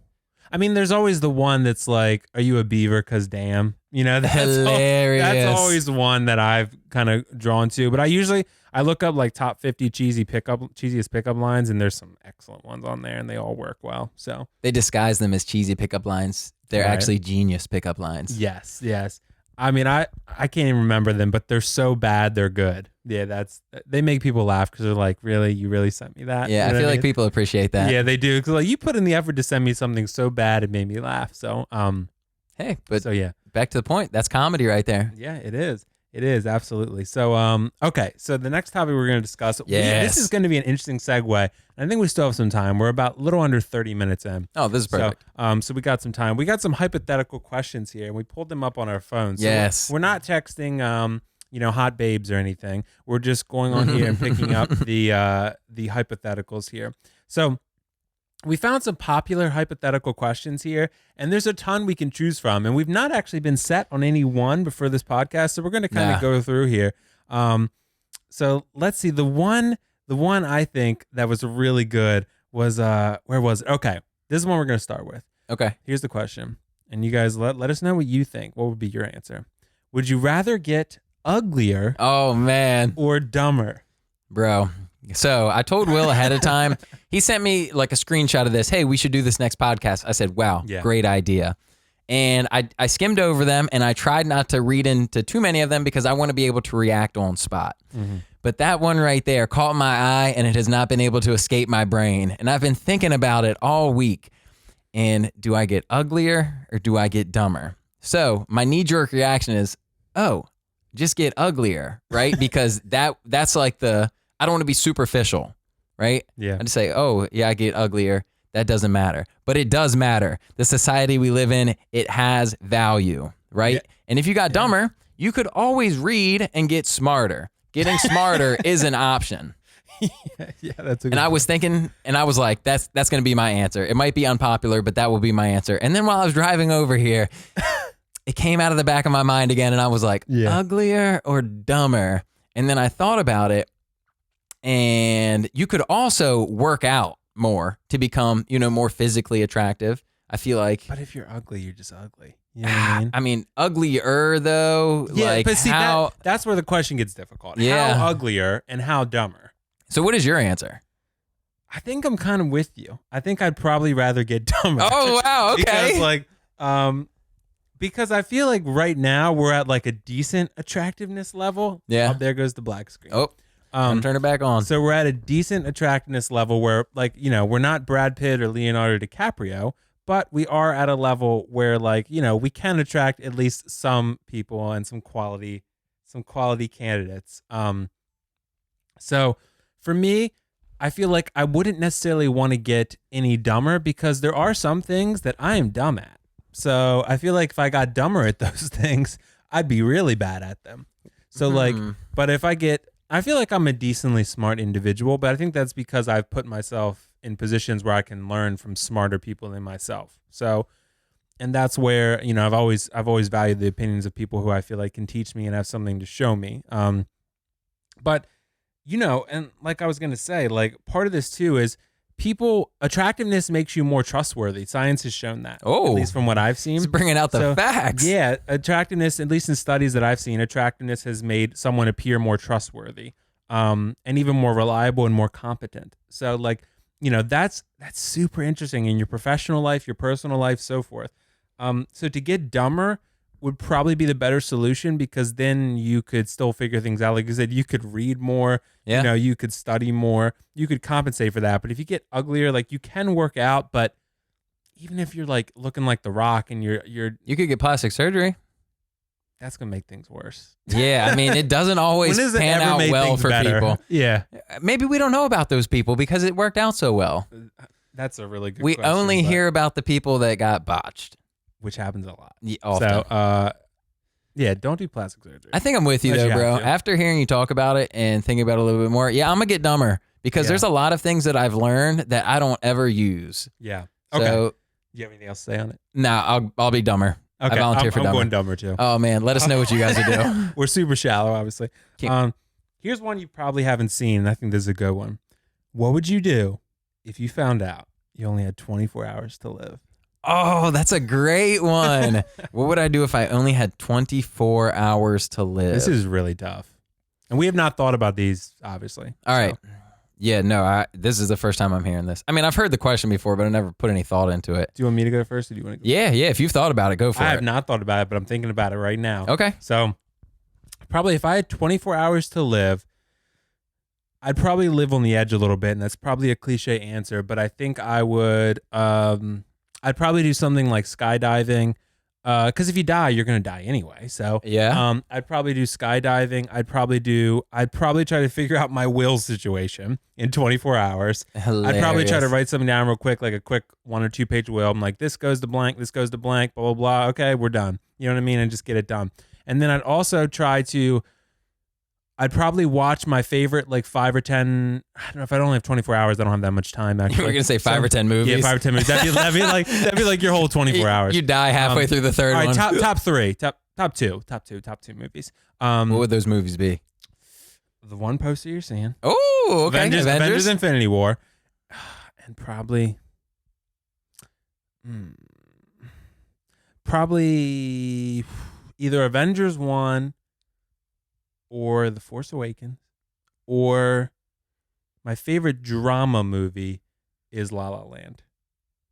I mean, there's always the one that's like, "Are you a beaver? 'Cause damn." That's hilarious. That's always one that I've kind of drawn to. But I look up like top 50 cheesiest pickup lines, and there's some excellent ones on there, and they all work well. So they disguise them as cheesy pickup lines. They're actually genius pickup lines. Yes. I mean, I can't even remember them, but they're so bad they're good. Yeah, they make people laugh because they're like, really, you really sent me that? Yeah, I feel like people appreciate that. Yeah, they do. Because like you put in the effort to send me something so bad it made me laugh. So hey, but so yeah, back to the point. That's comedy right there. Yeah, it is. It is absolutely. So okay. So the next topic we're going to discuss. Yes. This is going to be an interesting segue. I think we still have some time. We're about a little under 30 minutes in. Oh, this is perfect. So we got some time. We got some hypothetical questions here, and we pulled them up on our phones. So yes. we're not texting. hot babes or anything. We're just going on here and picking up the hypotheticals here. So we found some popular hypothetical questions here, and there's a ton we can choose from. And we've not actually been set on any one before this podcast, so we're going to kind of go through here. So let's see. The one I think that was really good was where was it? Okay, this is one we're going to start with. Okay. Here's the question, and you guys let us know what you think. What would be your answer? Would you rather get uglier? Oh man. Or dumber? Bro. So I told Will ahead of time. He sent me like a screenshot of this. Hey, we should do this next podcast. I said, wow, great idea. And I skimmed over them, and I tried not to read into too many of them because I want to be able to react on spot. Mm-hmm. But that one right there caught my eye, and it has not been able to escape my brain. And I've been thinking about it all week. And do I get uglier or do I get dumber? So my knee-jerk reaction is, oh, just get uglier, right? Because that's like I don't want to be superficial, right? Yeah. I just say, oh, yeah, I get uglier. That doesn't matter. But it does matter. The society we live in, it has value, right? Yeah. And if you got dumber, you could always read and get smarter. Getting smarter is an option. Yeah, that's a good And I was thinking, and I was like, that's going to be my answer. It might be unpopular, but that will be my answer. And then while I was driving over here, it came out of the back of my mind again, and I was like, uglier or dumber? And then I thought about it. And you could also work out more to become, more physically attractive. I feel like. But if you're ugly, you're just ugly. You know what I mean? I mean, uglier though. Yeah, like but see, how, that's where the question gets difficult. Yeah. How uglier and how dumber? So what is your answer? I think I'm kind of with you. I think I'd probably rather get dumber. Oh, wow. Okay. Because I feel like right now we're at like a decent attractiveness level. Yeah. Oh, there goes the black screen. Oh. Turn it back on. So we're at a decent attractiveness level where, we're not Brad Pitt or Leonardo DiCaprio, but we are at a level where, we can attract at least some people and some quality candidates. So for me, I feel like I wouldn't necessarily want to get any dumber because there are some things that I am dumb at. So I feel like if I got dumber at those things, I'd be really bad at them. So but if I feel like I'm a decently smart individual, but I think that's because I've put myself in positions where I can learn from smarter people than myself. So, and that's where, I've always valued the opinions of people who I feel like can teach me and have something to show me. But, and like I was going to say, part of this too is attractiveness makes you more trustworthy. Science has shown that. Oh, at least from what I've seen. It's bringing out the facts. Yeah, attractiveness, at least in studies that I've seen, attractiveness has made someone appear more trustworthy, and even more reliable and more competent. So, that's super interesting in your professional life, your personal life, so forth. So to get dumber would probably be the better solution because then you could still figure things out. Like you said, you could read more, you could study more, you could compensate for that. But if you get uglier, you can work out, but even if you're looking like The Rock and you could get plastic surgery. That's going to make things worse. Yeah. I mean, it doesn't always pan out well for people. Yeah. Maybe we don't know about those people because it worked out so well. That's a really good question. We only hear about the people that got botched. Which happens a lot. Often. So, don't do plastic surgery. I think I'm with you though, bro. After hearing you talk about it and thinking about it a little bit more, I'm going to get dumber because there's a lot of things that I've learned that I don't ever use. Yeah. Okay. So, do you have anything else to say on it? Nah, I'll be dumber. Okay. I volunteer for dumber. I'm going dumber too. Oh man, let us know what you guys would do. We're super shallow, obviously. Here's one you probably haven't seen, and I think this is a good one. What would you do if you found out you only had 24 hours to live? Oh, that's a great one. What would I do if I only had 24 hours to live? This is really tough. And we have not thought about these, obviously. All right. Yeah, no, this is the first time I'm hearing this. I mean, I've heard the question before, but I never put any thought into it. Do you want me to go first or do you want to go first? Yeah, if you've thought about it, go for it. I have not thought about it, but I'm thinking about it right now. Okay. So probably if I had 24 hours to live, I'd probably live on the edge a little bit, and that's probably a cliche answer, but I think I would... I'd probably do something like skydiving, because if you die, you're gonna die anyway. So I'd probably do skydiving. I'd probably try to figure out my will situation in 24 hours. Hilarious. I'd probably try to write something down real quick, like a quick 1 or 2 page will. I'm like, this goes to blank, this goes to blank, blah blah blah. Okay, we're done. You know what I mean? And just get it done. And then I'd also try to I'd probably watch my favorite like 5 or 10. I don't know if I only have 24 hours. I don't have that much time. Actually, You were gonna say 5 or 10 movies. Yeah, 5 or 10 movies. That'd be like your whole 24 hours. You die halfway through the third all right, one. top three, top two movies. What would those movies be? The one poster you're seeing. Oh, okay. Avengers Infinity War, and probably either Avengers 1 or The Force Awakens, or my favorite drama movie is La La Land.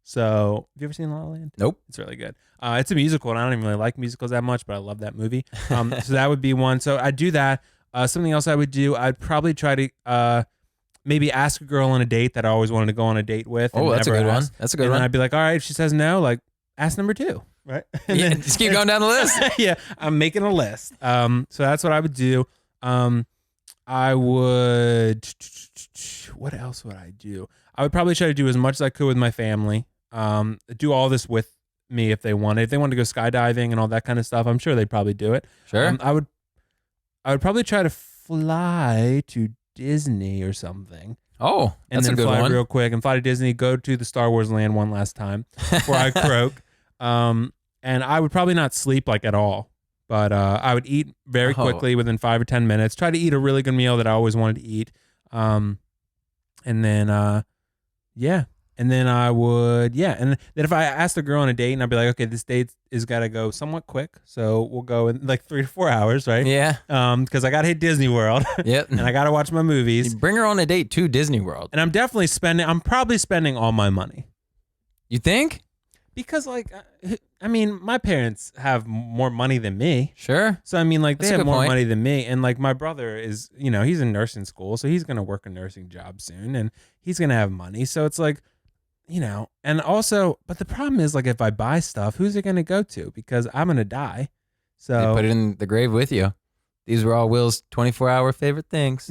So, have you ever seen La La Land? Nope. It's really good. It's a musical, and I don't even really like musicals that much, but I love that movie. So that would be one. So I'd do that. Something else I would do, I'd probably try to maybe ask a girl on a date that I always wanted to go on a date with. Oh, that's a good one. That's a good one. And I'd be like, all right, if she says no, like, ask number 2. Right? And yeah, then, just keep going down the list. Yeah, I'm making a list. So that's what I would do. I would. What else would I do? I would probably try to do as much as I could with my family. Do all this with me if they wanted. If they wanted to go skydiving and all that kind of stuff, I'm sure they'd probably do it. Sure. I would probably try to fly to Disney or something. Oh, and that's then a good fly one. real quick and fly to Disney. Go to the Star Wars land one last time before I croak. And I would probably not sleep like at all, but I would eat very quickly within 5 or 10 minutes. Try to eat a really good meal that I always wanted to eat. And then, yeah. And then I would, yeah. And then if I asked a girl on a date and I'd be like, okay, this date is got to go somewhat quick. So we'll go in like 3 to 4 hours, right? Yeah. Because I got to hit Disney World. Yep. And I got to watch my movies. You bring her on a date to Disney World. And I'm probably spending all my money. You think? Because, like, I mean, my parents have more money than me. Sure. So, I mean, like, That's they a have good more point. money than me. And, like, my brother is, he's in nursing school. So he's going to work a nursing job soon. And he's going to have money. So it's like, and also, but the problem is, like, if I buy stuff, who's it going to go to? Because I'm going to die. So They put it in the grave with you. These were all Will's 24-hour favorite things.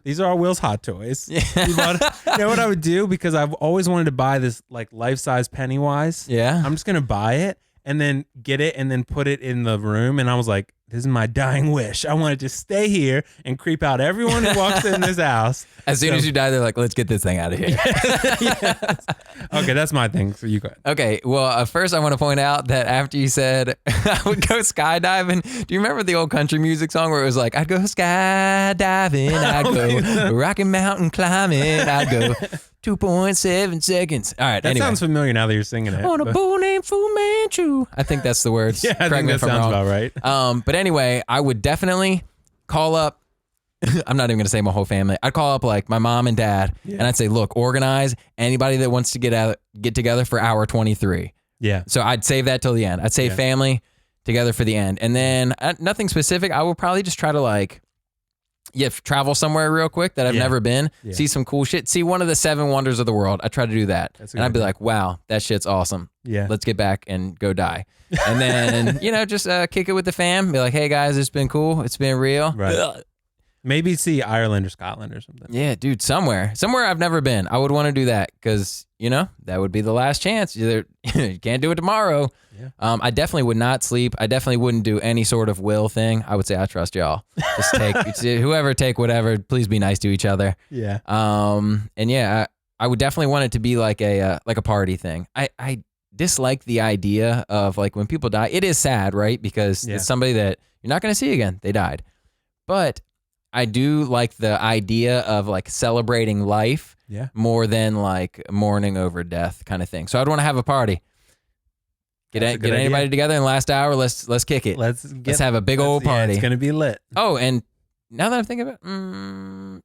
These are all Will's hot toys. Yeah. You know what I would do? Because I've always wanted to buy this, like, life-size Pennywise. Yeah. I'm just going to buy it and then get it and then put it in the room. And I was like, this is my dying wish. I want to just stay here and creep out everyone who walks in this house. As soon as you die, they're like, let's get this thing out of here. Yes. Okay, that's my thing. So you go ahead. Okay, well, first I want to point out that after you said I would go skydiving, do you remember the old country music song where it was like, I'd go skydiving, I'd go Rocky Mountain climbing, I'd go 2.7 seconds. All right, that sounds familiar now that you're singing it. On a bull named Fu Manchu. I think that's the words. Yeah, I think that sounds about right. But anyway, I would definitely call up, I'm not even going to say my whole family. I'd call up like my mom and dad, and I'd say, look, organize anybody that wants to get together for hour 23. Yeah. So I'd save that till the end. I'd say family together for the end. And then nothing specific. I would probably just try to like, travel somewhere real quick that I've never been, see some cool shit, see one of the 7 wonders of the world. I try to do that. And I'd be like, wow, that shit's awesome. Yeah. Let's get back and go die. And then, just kick it with the fam. Be like, hey guys, it's been cool. It's been real. Right. Maybe see Ireland or Scotland or something. Yeah, dude, somewhere I've never been. I would want to do that because, that would be the last chance. You can't do it tomorrow. Yeah. I definitely would not sleep. I definitely wouldn't do any sort of will thing. I would say, I trust y'all. Just take whatever. Please be nice to each other. Yeah. And yeah, I would definitely want it to be like a party thing. I dislike the idea of like when people die. It is sad, right? Because it's somebody that you're not going to see again. They died. But I do like the idea of like celebrating life more than like mourning over death kind of thing. So I'd want to have a party. Get anybody together in the last hour. Let's kick it. Let's have a big old party. It's gonna be lit. Oh, and now that I'm thinking about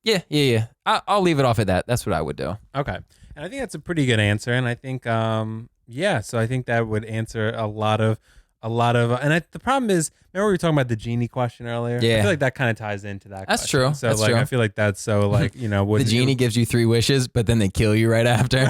it, yeah. I'll leave it off at that. That's what I would do. Okay, and I think that's a pretty good answer. And I think so I think that would answer a lot of. The problem is, remember we were talking about the genie question earlier? Yeah. I feel like that kind of ties into that. That's question. true. So that's like, true. I feel like that's so like, the genie gives you 3 wishes, but then they kill you right after.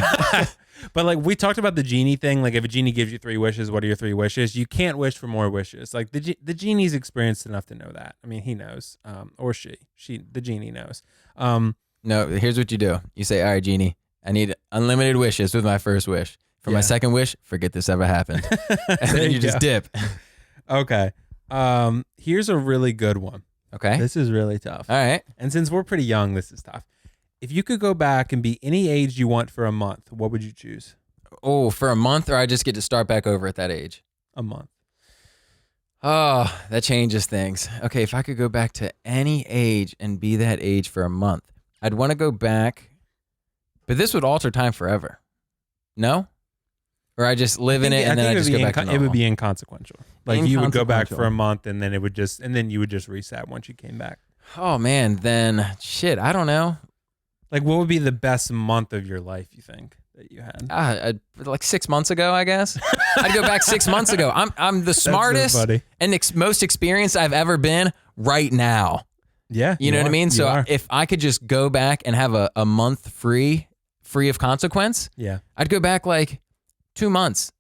But like we talked about the genie thing, like if a genie gives you 3 wishes, what are your 3 wishes? You can't wish for more wishes. Like the genie's experienced enough to know that. I mean, he knows, or the genie knows. No, here's what you do. You say, all right, genie, I need unlimited wishes with my first wish. For my second wish, forget this ever happened. And then you just dip. Okay. Here's a really good one. Okay. This is really tough. All right. And since we're pretty young, this is tough. If you could go back and be any age you want for a month, what would you choose? Oh, for a month, or I just get to start back over at that age? A month. Oh, that changes things. Okay, if I could go back to any age and be that age for a month, I'd want to go back, but this would alter time forever. No? Or I just live in it and then I just go back to normal? It would be inconsequential. Like you would go back for a month and then you would just reset once you came back. Oh man, then shit, I don't know. Like what would be the best month of your life, you think, that you had? Like 6 months ago, I guess. I'd go back 6 months ago. I'm the smartest and most experienced I've ever been right now. Yeah. You know what I mean? So if I could just go back and have a month free of consequence, yeah, I'd go back like 2 months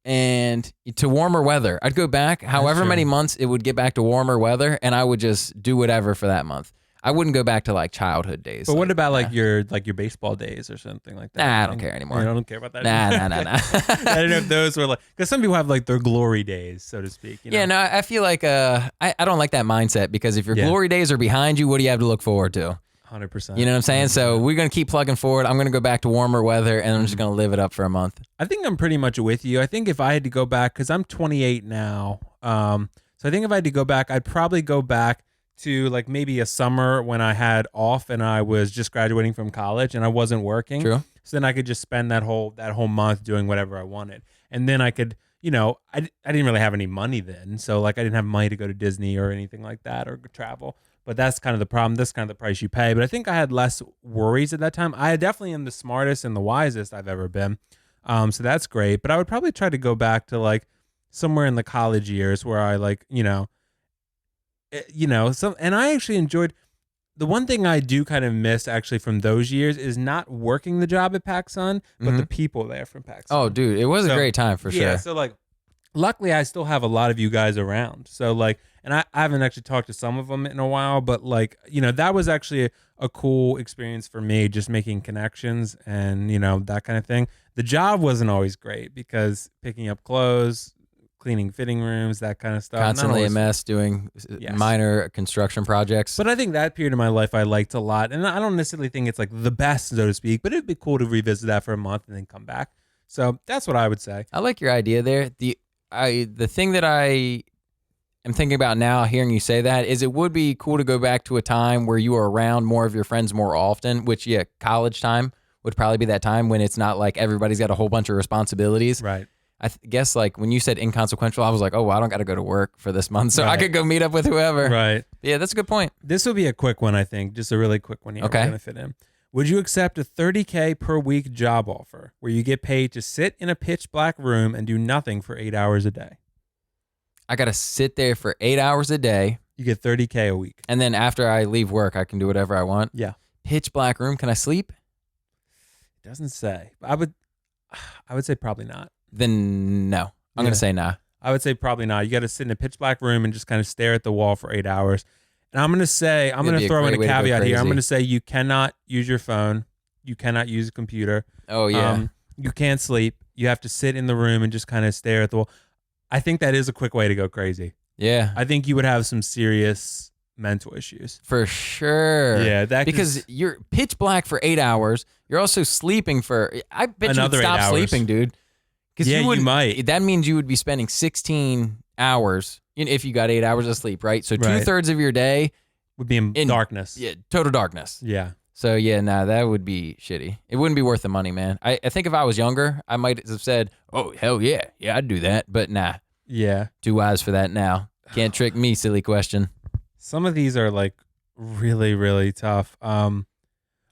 and to warmer weather. I'd go back however many months it would get back to warmer weather, and I would just do whatever for that month. I wouldn't go back to like childhood days. But what about like your baseball days or something like that? Nah, I don't care anymore. I don't care about that. Nah. I don't know if those were like, because some people have like their glory days, so to speak. You know? Yeah, no, I feel like I don't like that mindset, because if your glory days are behind you, what do you have to look forward to? 100%. You know what I'm saying? 100%. So we're going to keep plugging forward. I'm going to go back to warmer weather, and I'm just going to live it up for a month. I think I'm pretty much with you. I think if I had to go back, because I'm 28 now, so I think if I had to go back, I'd probably go back to like maybe a summer when I had off and I was just graduating from college and I wasn't working. True. So then I could just spend that whole month doing whatever I wanted. And then I could, I didn't really have any money then. So like I didn't have money to go to Disney or anything like that or travel. But that's kind of the problem. That's kind of the price you pay. But I think I had less worries at that time. I definitely am the smartest and the wisest I've ever been. So that's great. But I would probably try to go back to like somewhere in the college years where I like, and I actually enjoyed, the one thing I do kind of miss actually from those years is not working the job at PacSun, but the people there from PacSun. Oh, dude, it was a great time for sure. Yeah, so like, luckily I still have a lot of you guys around. So like, and I haven't actually talked to some of them in a while, but like, that was actually a cool experience for me, just making connections and, that kind of thing. The job wasn't always great because picking up clothes, cleaning fitting rooms, that kind of stuff. Constantly a mess doing minor construction projects. But I think that period of my life I liked a lot. And I don't necessarily think it's like the best, so to speak, but it'd be cool to revisit that for a month and then come back. So that's what I would say. I like your idea there. The thing that I am thinking about now, hearing you say that, is it would be cool to go back to a time where you were around more of your friends more often, which, college time would probably be that time when it's not like everybody's got a whole bunch of responsibilities. Right. I guess like when you said inconsequential, I was like, oh, well, I don't got to go to work for this month, so I could go meet up with whoever. Right. Yeah, that's a good point. This will be a quick one, I think. Just a really quick one here. Okay. We're going to fit in. Would you accept a $30K per week job offer where you get paid to sit in a pitch black room and do nothing for 8 hours a day? I got to sit there for 8 hours a day. You get $30K a week. And then after I leave work, I can do whatever I want? Yeah. Pitch black room. Can I sleep? It doesn't say. I would say probably not. Then no. I'm going to say nah. I would say probably not. You got to sit in a pitch black room and just kind of stare at the wall for 8 hours. And I'm going to say, I'm going to throw in a caveat here. I'm going to say you cannot use your phone. You cannot use a computer. Oh, yeah. You can't sleep. You have to sit in the room and just kind of stare at the wall. I think that is a quick way to go crazy. Yeah. I think you would have some serious mental issues. For sure. Yeah. Because you're pitch black for 8 hours. You're also sleeping for, I bet you would stop sleeping, dude. Yeah, you might. That means you would be spending 16 hours if you got 8 hours of sleep, right? So 2/3 of your day would be in darkness. Yeah, total darkness. Yeah. So that would be shitty. It wouldn't be worth the money, man. I think if I was younger, I might have said, oh, hell yeah. Yeah, I'd do that. But nah. Yeah. Too wise for that now. Can't trick me, silly question. Some of these are like really, really tough.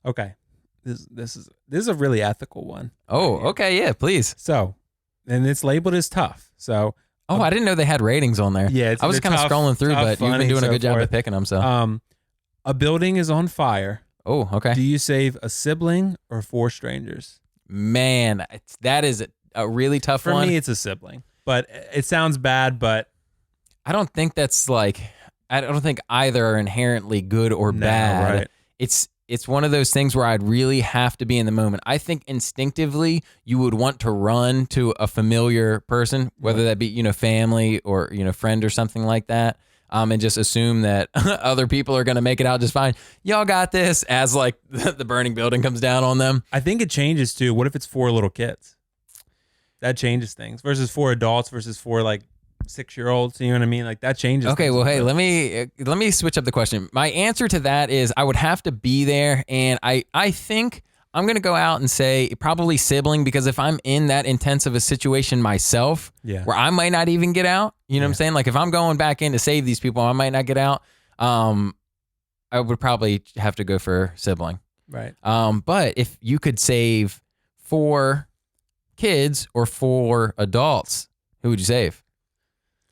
Okay. This is a really ethical one. Oh, okay. Yeah, please. So, and it's labeled as tough. So, I didn't know they had ratings on there. Yeah, I was kind of scrolling through, but you've been doing a good job of picking them. So, a building is on fire. Oh, okay. Do you save a sibling or 4 strangers? Man, that is a really tough one. For me, it's a sibling, but it sounds bad, but I don't think that's like, I don't think either are inherently good or bad. Right. It's one of those things where I'd really have to be in the moment. I think instinctively you would want to run to a familiar person, whether that be, family or, friend or something like that. and just assume that other people are going to make it out just fine. Y'all got this, as like the burning building comes down on them. I think it changes too. What if it's 4 little kids? That changes things versus 4 adults versus 4 like 6-year-olds. You know what I mean? Like that changes. Okay, well, hey, let me switch up the question. My answer to that is I would have to be there, and I think I'm gonna go out and say probably sibling, because if I'm in that intense of a situation myself, where I might not even get out, you know what I'm saying? Like if I'm going back in to save these people, I might not get out. I would probably have to go for sibling. Right. But if you could save 4 kids or 4 adults, who would you save?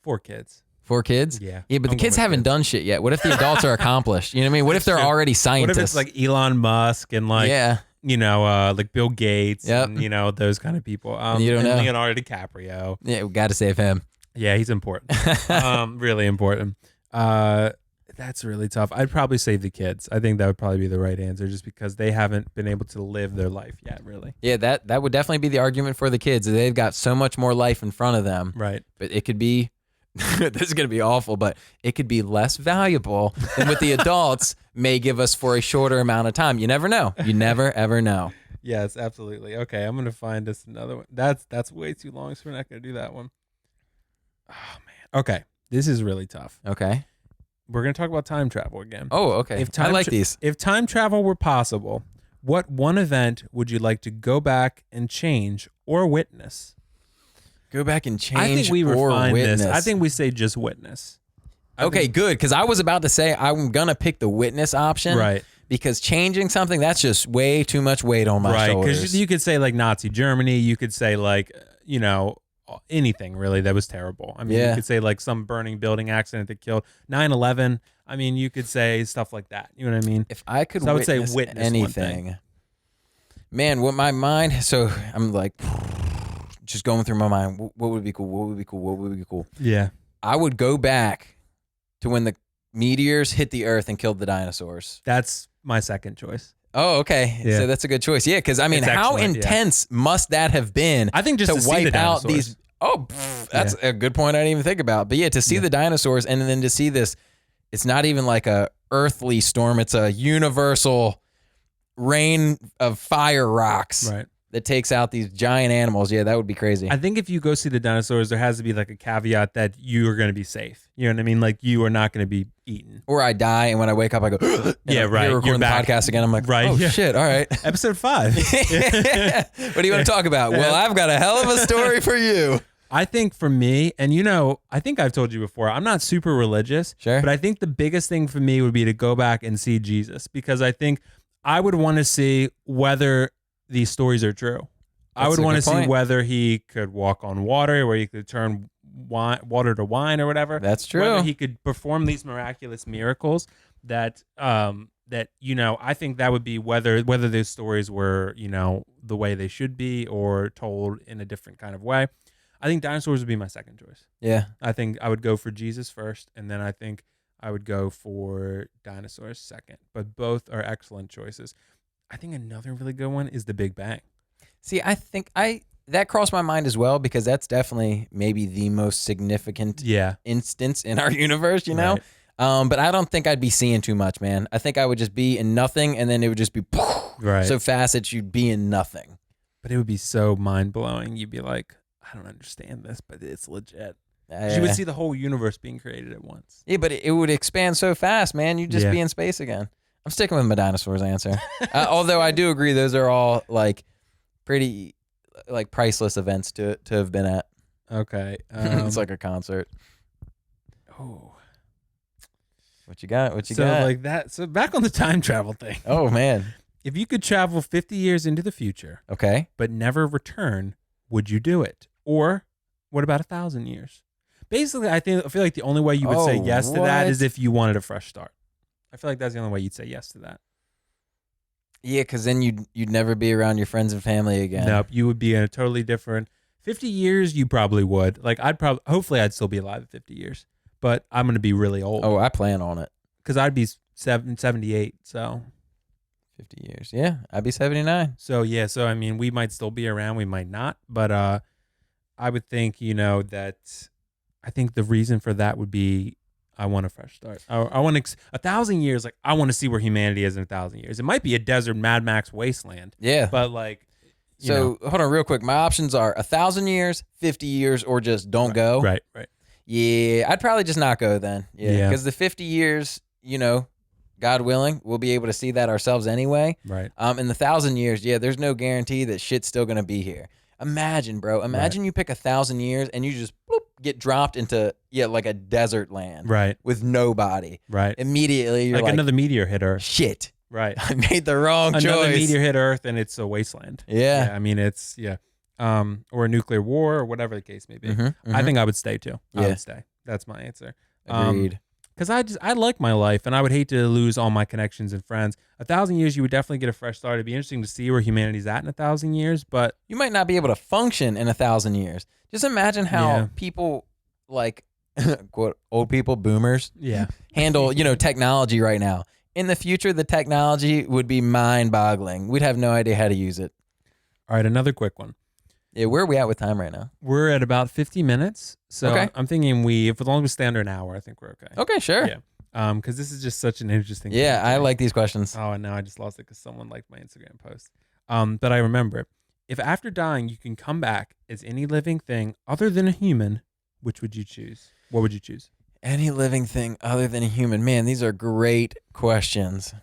4 kids. 4 kids? Yeah. Yeah, but the kids haven't done shit yet. What if the adults are accomplished? You know what I mean? What if they're already scientists? What if it's like Elon Musk and like, you know, like Bill Gates and, you know, those kind of people. You don't know. Leonardo DiCaprio. Yeah, we got to save him. Yeah, he's important. Really important. That's really tough. I'd probably save the kids. I think that would probably be the right answer, just because they haven't been able to live their life yet, really. Yeah, that would definitely be the argument for the kids. They've got so much more life in front of them. Right. But it could be, this is going to be awful, but it could be less valuable than what the adults may give us for a shorter amount of time. You never know. You never, ever know. Yes, absolutely. Okay, I'm going to find us another one. That's way too long, so we're not going to do that one. Oh, man. Okay, this is really tough. Okay. We're going to talk about time travel again. Oh, okay. I like these. If time travel were possible, what one event would you like to go back and change or witness? Go back and change I think we refine witness. this. I think we say just witness. Okay, good. Because I was about to say I'm going to pick the witness option. Right. Because changing something, that's just way too much weight on my shoulders. Right, because you could say like Nazi Germany. You could say like, you know, anything really that was terrible. I mean, you could say like some burning building accident that killed 9/11. I mean, you could say stuff like that. You know what I mean? If I could, so I would say witness anything. Man, what my mind. So I'm like, just going through my mind. What would be cool? What would be cool? What would be cool? Yeah, I would go back to when the meteors hit the Earth and killed the dinosaurs. That's my second choice. Oh, okay. Yeah. So that's a good choice. Yeah, because I mean, how intense must that have been? I think just to wipe see the out dinosaurs. these. Oh, that's a good point. I didn't even think about. But yeah, to see the dinosaurs and then to see this, it's not even like a earthly storm. It's a universal rain of fire rocks that takes out these giant animals. Yeah, that would be crazy. I think if you go see the dinosaurs, there has to be like a caveat that you are going to be safe. You know what I mean? Like you are not going to be eaten. Or I die, and when I wake up, I go, yeah, right. You're recording the podcast again. I'm like, oh, shit. All right. Episode 5. What do you want to talk about? Well, I've got a hell of a story for you. I think for me, and you know, I think I've told you before, I'm not super religious. Sure. But I think the biggest thing for me would be to go back and see Jesus, because I think I would want to see whether these stories are true. I would want to see whether he could walk on water, where he could turn water to wine or whatever. That's true. Whether he could perform these miraculous miracles that you know, I think that would be whether those stories were, you know, the way they should be or told in a different kind of way. I think dinosaurs would be my second choice. Yeah. I think I would go for Jesus first, and then I think I would go for dinosaurs second. But both are excellent choices. I think another really good one is the Big Bang. See, I think that crossed my mind as well, because that's definitely maybe the most significant instance in our universe, you know? Right. But I don't think I'd be seeing too much, man. I think I would just be in nothing, and then it would just be so fast that you'd be in nothing. But it would be so mind-blowing. You'd be like, I don't understand this, but it's legit. You would see the whole universe being created at once. Yeah, but it would expand so fast, man. You'd just be in space again. I'm sticking with my dinosaurs answer. Although I do agree those are all like pretty like priceless events to have been at. Okay. It's like a concert. Oh. What you got? What you got? So like that. So back on the time travel thing. Oh, man. If you could travel 50 years into the future, but never return, would you do it? Or what about 1,000 years? Basically, I feel like the only way you would say yes to that is if you wanted a fresh start. I feel like that's the only way you'd say yes to that. Yeah, because then you'd never be around your friends and family again. Nope, you would be in a totally different. 50 years, you probably would. Like hopefully I'd still be alive at 50 years, but I'm going to be really old. Oh, I plan on it. Because I'd be 78, so. 50 years. Yeah, I'd be 79. So yeah, I mean, we might still be around, we might not, but I would think, you know, that I think the reason for that would be I want a fresh start. I want 1,000 years. Like, I want to see where humanity is in 1,000 years. It might be a desert Mad Max wasteland. Yeah. But like, so hold on real quick. My options are 1,000 years, 50 years, or just don't go. Right. Yeah. I'd probably just not go then. Yeah. Because the 50 years, God willing, we'll be able to see that ourselves anyway. Right. In the 1,000 years, there's no guarantee that shit's still going to be here. Imagine, bro. Imagine you pick 1,000 years and you just get dropped into like a desert land, right, with nobody, right. Immediately, you're like another meteor hit Earth. Shit, right. I made the wrong choice. Another meteor hit Earth, and it's a wasteland. Yeah. I mean, it's or a nuclear war, or whatever the case may be. I think I would stay too. I would stay. That's my answer. Agreed. Because I like my life, and I would hate to lose all my connections and friends. 1,000 years, you would definitely get a fresh start. It'd be interesting to see where humanity's at in 1,000 years, but you might not be able to function in 1,000 years. Just imagine how people like quote old people, boomers, handle technology right now. In the future, the technology would be mind-boggling. We'd have no idea how to use it. All right, another quick one. Yeah, where are we at with time right now? We're at about 50 minutes. So okay. I'm thinking if as long as we stay under an hour, I think we're okay. Okay, sure. Yeah. Because this is just such an interesting thing. I like these questions. Oh, and now I just lost it because someone liked my Instagram post. But I remember, if after dying you can come back as any living thing other than a human, which would you choose? What would you choose? Any living thing other than a human. Man, these are great questions.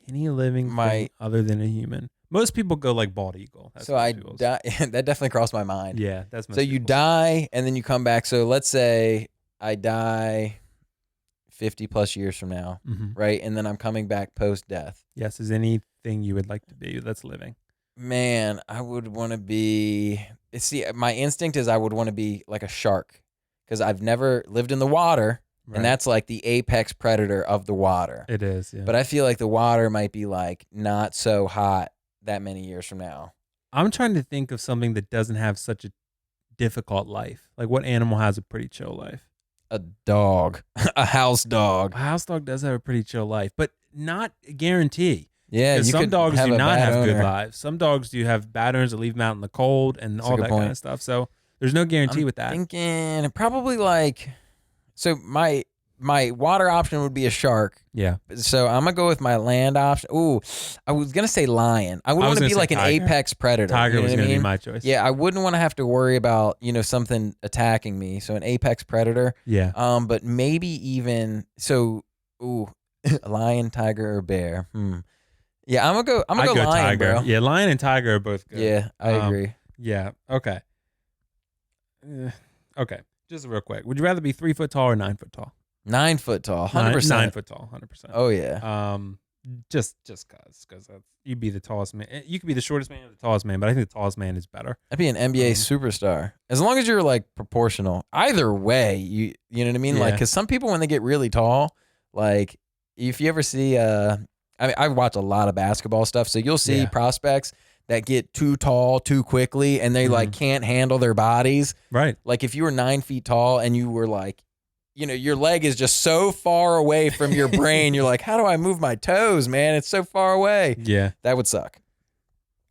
Any living thing other than a human. Most people go like bald eagle. That's so I die. That definitely crossed my mind. Yeah, that's. So you die and then you come back. So let's say I die 50 plus years from now, right? And then I'm coming back post death. Yes. Is anything you would like to be that's living? Man, I would want to be. See, my instinct is I would want to be like a shark, because I've never lived in the water, and that's like the apex predator of the water. It is. Yeah. But I feel like the water might be like not so hot that many years from now. I'm trying to think of something that doesn't have such a difficult life. Like, what animal has a pretty chill life? A dog. A house dog. A house dog does have a pretty chill life, but not a guarantee. Yeah, some dogs do not have good lives. Some dogs do have bad owners that leave them out in the cold and all that kind of stuff. So there's no guarantee with that. Thinking probably like, so my water option would be a shark. Yeah. So I'm gonna go with my land option. Ooh, I was gonna say lion. I would want to be like an apex predator. Tiger was gonna be my choice. Yeah, I wouldn't want to have to worry about something attacking me. So an apex predator. Yeah. But maybe even a lion, tiger, or bear. Yeah, I'm gonna go lion, tiger. bro. Yeah, lion and tiger are both good. Yeah, I agree. Yeah. Okay. Okay. Just real quick. Would you rather be 3 foot tall or 9 foot tall? 9 foot tall, 100%. 9 foot tall, 100%. Oh yeah. Just because you'd be the tallest man. You could be the shortest man or the tallest man, but I think the tallest man is better. I'd be an NBA superstar as long as you're like proportional. Either way, you know what I mean. Yeah. Like, because some people when they get really tall, like if you ever see, I watch a lot of basketball stuff, so you'll see prospects that get too tall too quickly and they like can't handle their bodies. Right. Like if you were 9 feet tall and you were like, your leg is just so far away from your brain. You're like, how do I move my toes, man? It's so far away. Yeah. That would suck.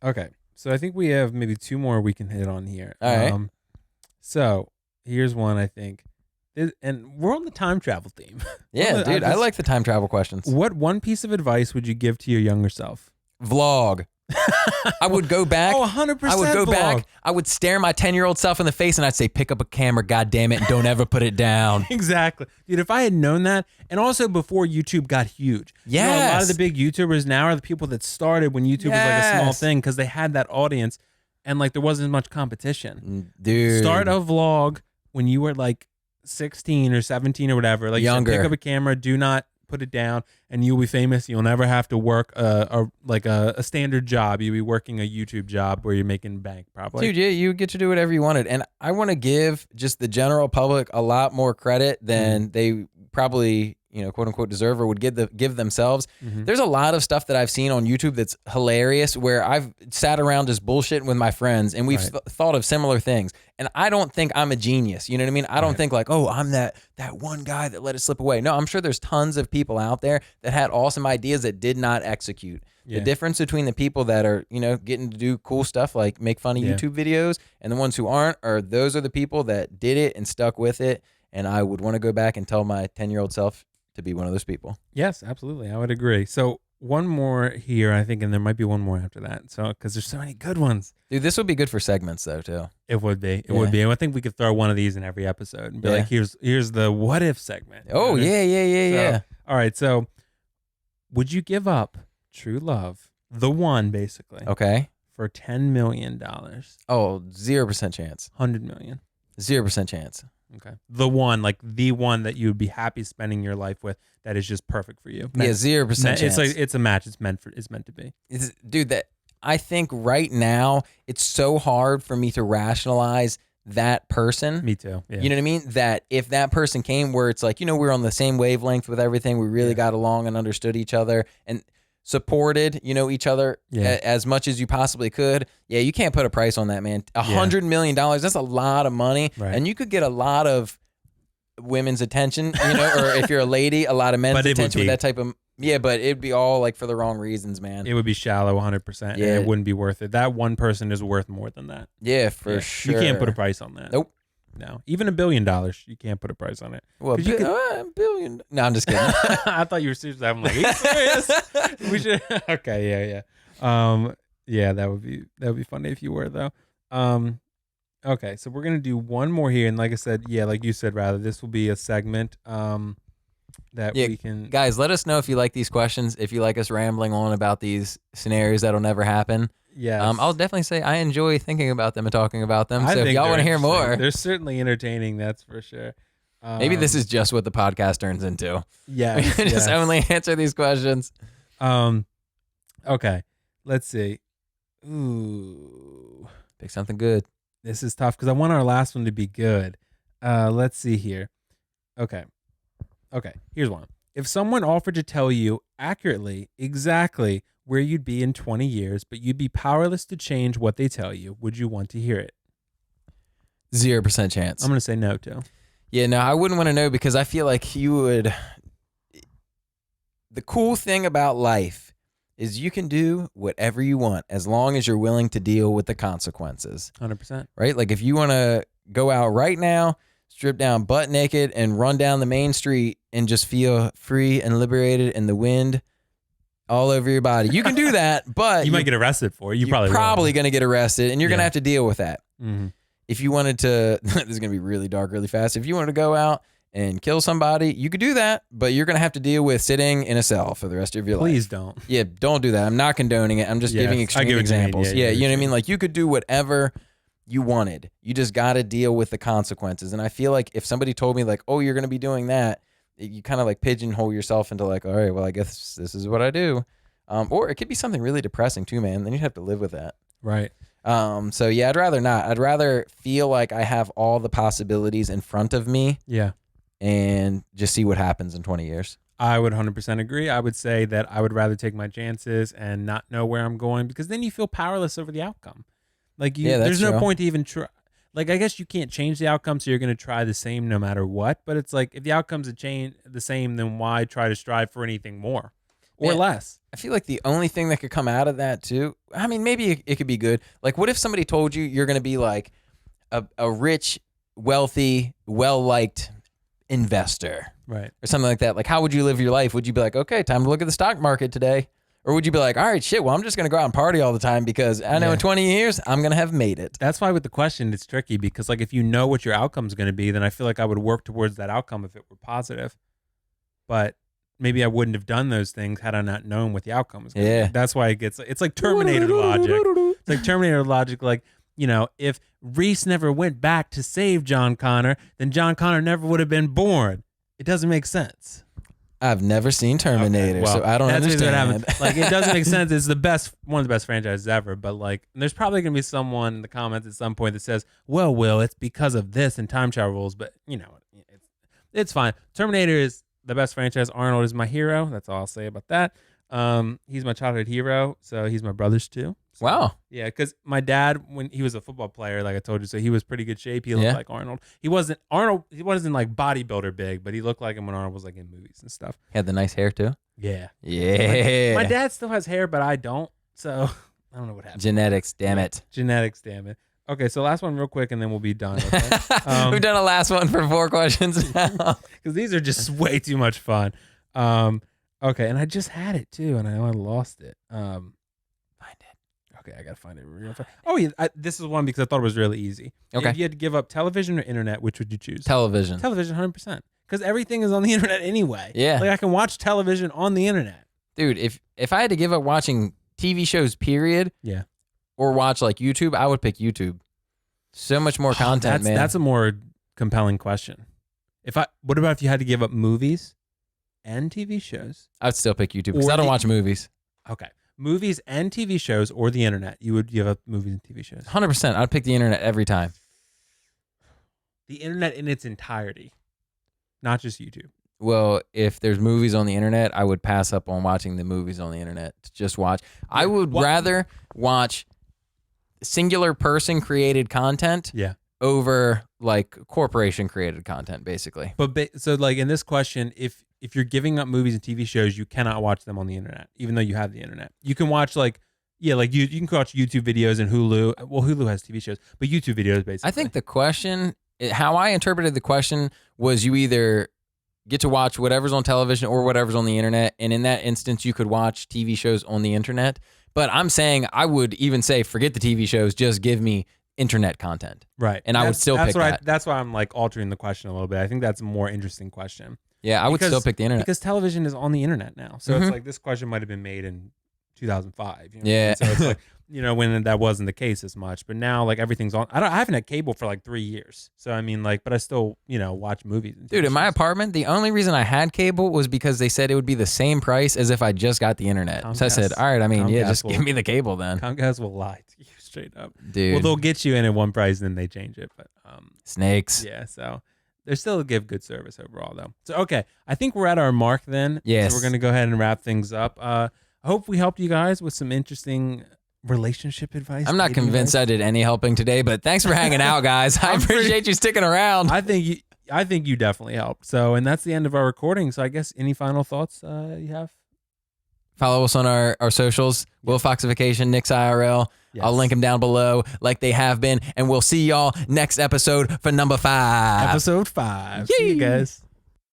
Okay. So I think we have maybe 2 more we can hit on here. All right. So here's one, I think. And we're on the time travel theme. Yeah, dude. I like the time travel questions. What one piece of advice would you give to your younger self? Vlog. I would go back. Oh, 100%. I would go vlog. back. I would stare my 10-year-old self in the face and I'd say, pick up a camera, goddammit, and don't ever put it down. Exactly. Dude, if I had known that, and also before YouTube got huge. Yes. A lot of the big YouTubers now are the people that started when YouTube was like a small thing because they had that audience and like there wasn't as much competition. Dude. Start a vlog when you were like 16 or 17 or whatever. Like younger. Pick up a camera, do not put it down, and you'll be famous. You'll never have to work a standard job. You'll be working a YouTube job where you're making bank, probably. Dude, yeah, you get to do whatever you wanted. And I want to give just the general public a lot more credit than they probably, quote unquote deserve or would give themselves. There's a lot of stuff that I've seen on YouTube that's hilarious where I've sat around just bullshitting with my friends and we've thought of similar things. And I don't think I'm a genius. You know what I mean? I don't think like, oh, I'm that one guy that let it slip away. No, I'm sure there's tons of people out there that had awesome ideas that did not execute. Yeah. The difference between the people that are, getting to do cool stuff like make funny YouTube videos and the ones who aren't, those are the people that did it and stuck with it. and I would want to go back and tell my 10-year-old self to be one of those people. Yes, absolutely. I would agree. So one more here, I think, and there might be one more after that. So, because there's so many good ones. Dude, this would be good for segments though, too. It would be. It would be. And I think we could throw one of these in every episode and be like, here's the what if segment. Oh, yeah. All right. So would you give up true love, the one basically, okay, for $10 million? Oh, 0% chance. 100 million. 0% chance. Okay. The one, like the one that you would be happy spending your life with, that is just perfect for you. Yeah, 0% chance. It's like it's a match. It's meant to be. Dude, that I think right now it's so hard for me to rationalize that person. Me too. Yeah. You know what I mean? That if that person came where it's like, we're on the same wavelength with everything, we really got along and understood each other and supported, each other as much as you possibly could. Yeah, you can't put a price on that, man. $100 million, that's a lot of money. Right. And you could get a lot of women's attention, or if you're a lady, a lot of men's attention with that type of, but it'd be all like for the wrong reasons, man. It would be shallow 100%. And it wouldn't be worth it. That one person is worth more than that. Yeah, for sure. You can't put a price on that. Nope. No, even $1 billion, you can't put a price on it. Well, $1 billion. No, I'm just kidding. I thought you were serious. I'm like, are you serious? We should. Okay, yeah. Yeah, that would be funny if you were though. Okay, so we're gonna do one more here, and like I said, like you said, rather this will be a segment. That we can. Guys, let us know if you like these questions. If you like us rambling on about these scenarios that'll never happen. Yeah. I'll definitely say I enjoy thinking about them and talking about them. So if y'all want to hear more, they're certainly entertaining. That's for sure. Maybe this is just what the podcast turns into. Yeah. Just only answer these questions. Okay. Let's see. Ooh. Pick something good. This is tough because I want our last one to be good. Let's see here. Okay. Here's one. If someone offered to tell you accurately, exactly where you'd be in 20 years, but you'd be powerless to change what they tell you, would you want to hear it? 0% chance. I'm going to say no too. Yeah, no, I wouldn't want to know because I feel like you would. The cool thing about life is you can do whatever you want as long as you're willing to deal with the consequences. 100%. Right? Like if you want to go out right now, strip down butt naked and run down the main street and just feel free and liberated in the wind all over your body. You can do that, but you might get arrested for it. You're probably going to get arrested and you're going to have to deal with that. Mm-hmm. If you wanted to, this is going to be really dark really fast. If you wanted to go out and kill somebody, you could do that, but you're going to have to deal with sitting in a cell for the rest of your life. Please don't. Yeah, don't do that. I'm not condoning it. I'm just giving extreme examples. You know what I mean? Like you could do whatever you wanted. You just got to deal with the consequences. And I feel like if somebody told me like, oh, you're going to be doing that, you kind of like pigeonhole yourself into like, all right, well, I guess this is what I do. Or it could be something really depressing too, man. Then you'd have to live with that. Right. So yeah, I'd rather not. I'd rather feel like I have all the possibilities in front of me. Yeah. And just see what happens in 20 years. I would 100% agree. I would say that I would rather take my chances and not know where I'm going because then you feel powerless over the outcome. Like there's no point to even try. Like, I guess you can't change the outcome, so you're going to try the same no matter what. But it's like, if the outcome's the same, then why try to strive for anything more or less? I feel like the only thing that could come out of that, too, I mean, maybe it could be good. Like, what if somebody told you you're going to be like a rich, wealthy, well-liked investor? Right. Or something like that. Like, how would you live your life? Would you be like, okay, time to look at the stock market today? Or would you be like, all right, shit, well, I'm just going to go out and party all the time because I know in 20 years, I'm going to have made it. That's why with the question, it's tricky because, like, if you know what your outcome is going to be, then I feel like I would work towards that outcome if it were positive. But maybe I wouldn't have done those things had I not known what the outcome was going to be. That's why it's like Terminator logic. It's like Terminator logic, like, if Reese never went back to save John Connor, then John Connor never would have been born. It doesn't make sense. I've never seen Terminator, so I don't understand. Like, it doesn't make sense. It's one of the best franchises ever, but like, there's probably going to be someone in the comments at some point that says, well, Will, it's because of this and time travel rules, but it's fine. Terminator is the best franchise. Arnold is my hero. That's all I'll say about that. He's my childhood hero, so he's my brother's too. So, wow. Yeah, because my dad, when he was a football player, like I told you, so he was pretty good shape. He looked like Arnold. He wasn't like bodybuilder big, but he looked like him when Arnold was like in movies and stuff. He had the nice hair too? Yeah. Yeah. My dad still has hair, but I don't. So I don't know what happened. Genetics, damn it. Genetics, damn it. Okay, so last one real quick, and then we'll be done. Okay? We've done a last one for 4 questions now. Because these are just way too much fun. Okay, and I just had it too, and I lost it. Find it. Okay, I gotta find it real fast. Oh yeah, this is one because I thought it was really easy. Okay. If you had to give up television or internet, which would you choose? Television. Television, 100%. Because everything is on the internet anyway. Yeah. Like I can watch television on the internet. Dude, if I had to give up watching TV shows, period, yeah, or watch like YouTube, I would pick YouTube. So much more content, man. That's a more compelling question. What about if you had to give up movies and TV shows? I'd still pick YouTube because I don't watch movies. Okay. Movies and TV shows or the internet. You would give up movies and TV shows. 100%. I'd pick the internet every time. The internet in its entirety, not just YouTube. Well, if there's movies on the internet, I would pass up on watching the movies on the internet to just watch. I would rather watch singular person created content over like corporation created content, basically. But so like in this question, if you're giving up movies and TV shows, you cannot watch them on the internet, even though you have the internet. You can watch you can watch YouTube videos and Hulu. Well, Hulu has TV shows, but YouTube videos basically. I think the question, how I interpreted the question was you either get to watch whatever's on television or whatever's on the internet. And in that instance, you could watch TV shows on the internet. But I'm saying I would even say, forget the TV shows, just give me internet content. Right. And I would still pick that. That's why I'm like altering the question a little bit. I think that's a more interesting question. Yeah, I would still pick the internet. Because television is on the internet now. So it's like this question might have been made in 2005. You know? Yeah. So it's like, when that wasn't the case as much. But now like everything's on. I haven't had cable for like 3 years. So I mean but I still, watch movies. Dude, in my apartment, the only reason I had cable was because they said it would be the same price as if I just got the internet. So I said, all right, just give me the cable then. Comcast will lie to you straight up. Dude. Well, they'll get you in at one price and then they change it. But snakes. Yeah, so they still give good service overall though. So okay, I think we're at our mark then. Yes. So we're gonna go ahead and wrap things up. I hope we helped you guys with some interesting relationship advice. I'm not convinced I did any helping today, but thanks for hanging out, guys. I appreciate you sticking around. I think you definitely helped. So, and that's the end of our recording. So I guess any final thoughts you have? Follow us on our socials, Will Foxification, Nick's IRL. Yes. I'll link them down below like they have been. And we'll see y'all next episode for number 5. Episode 5. Yay. See you guys.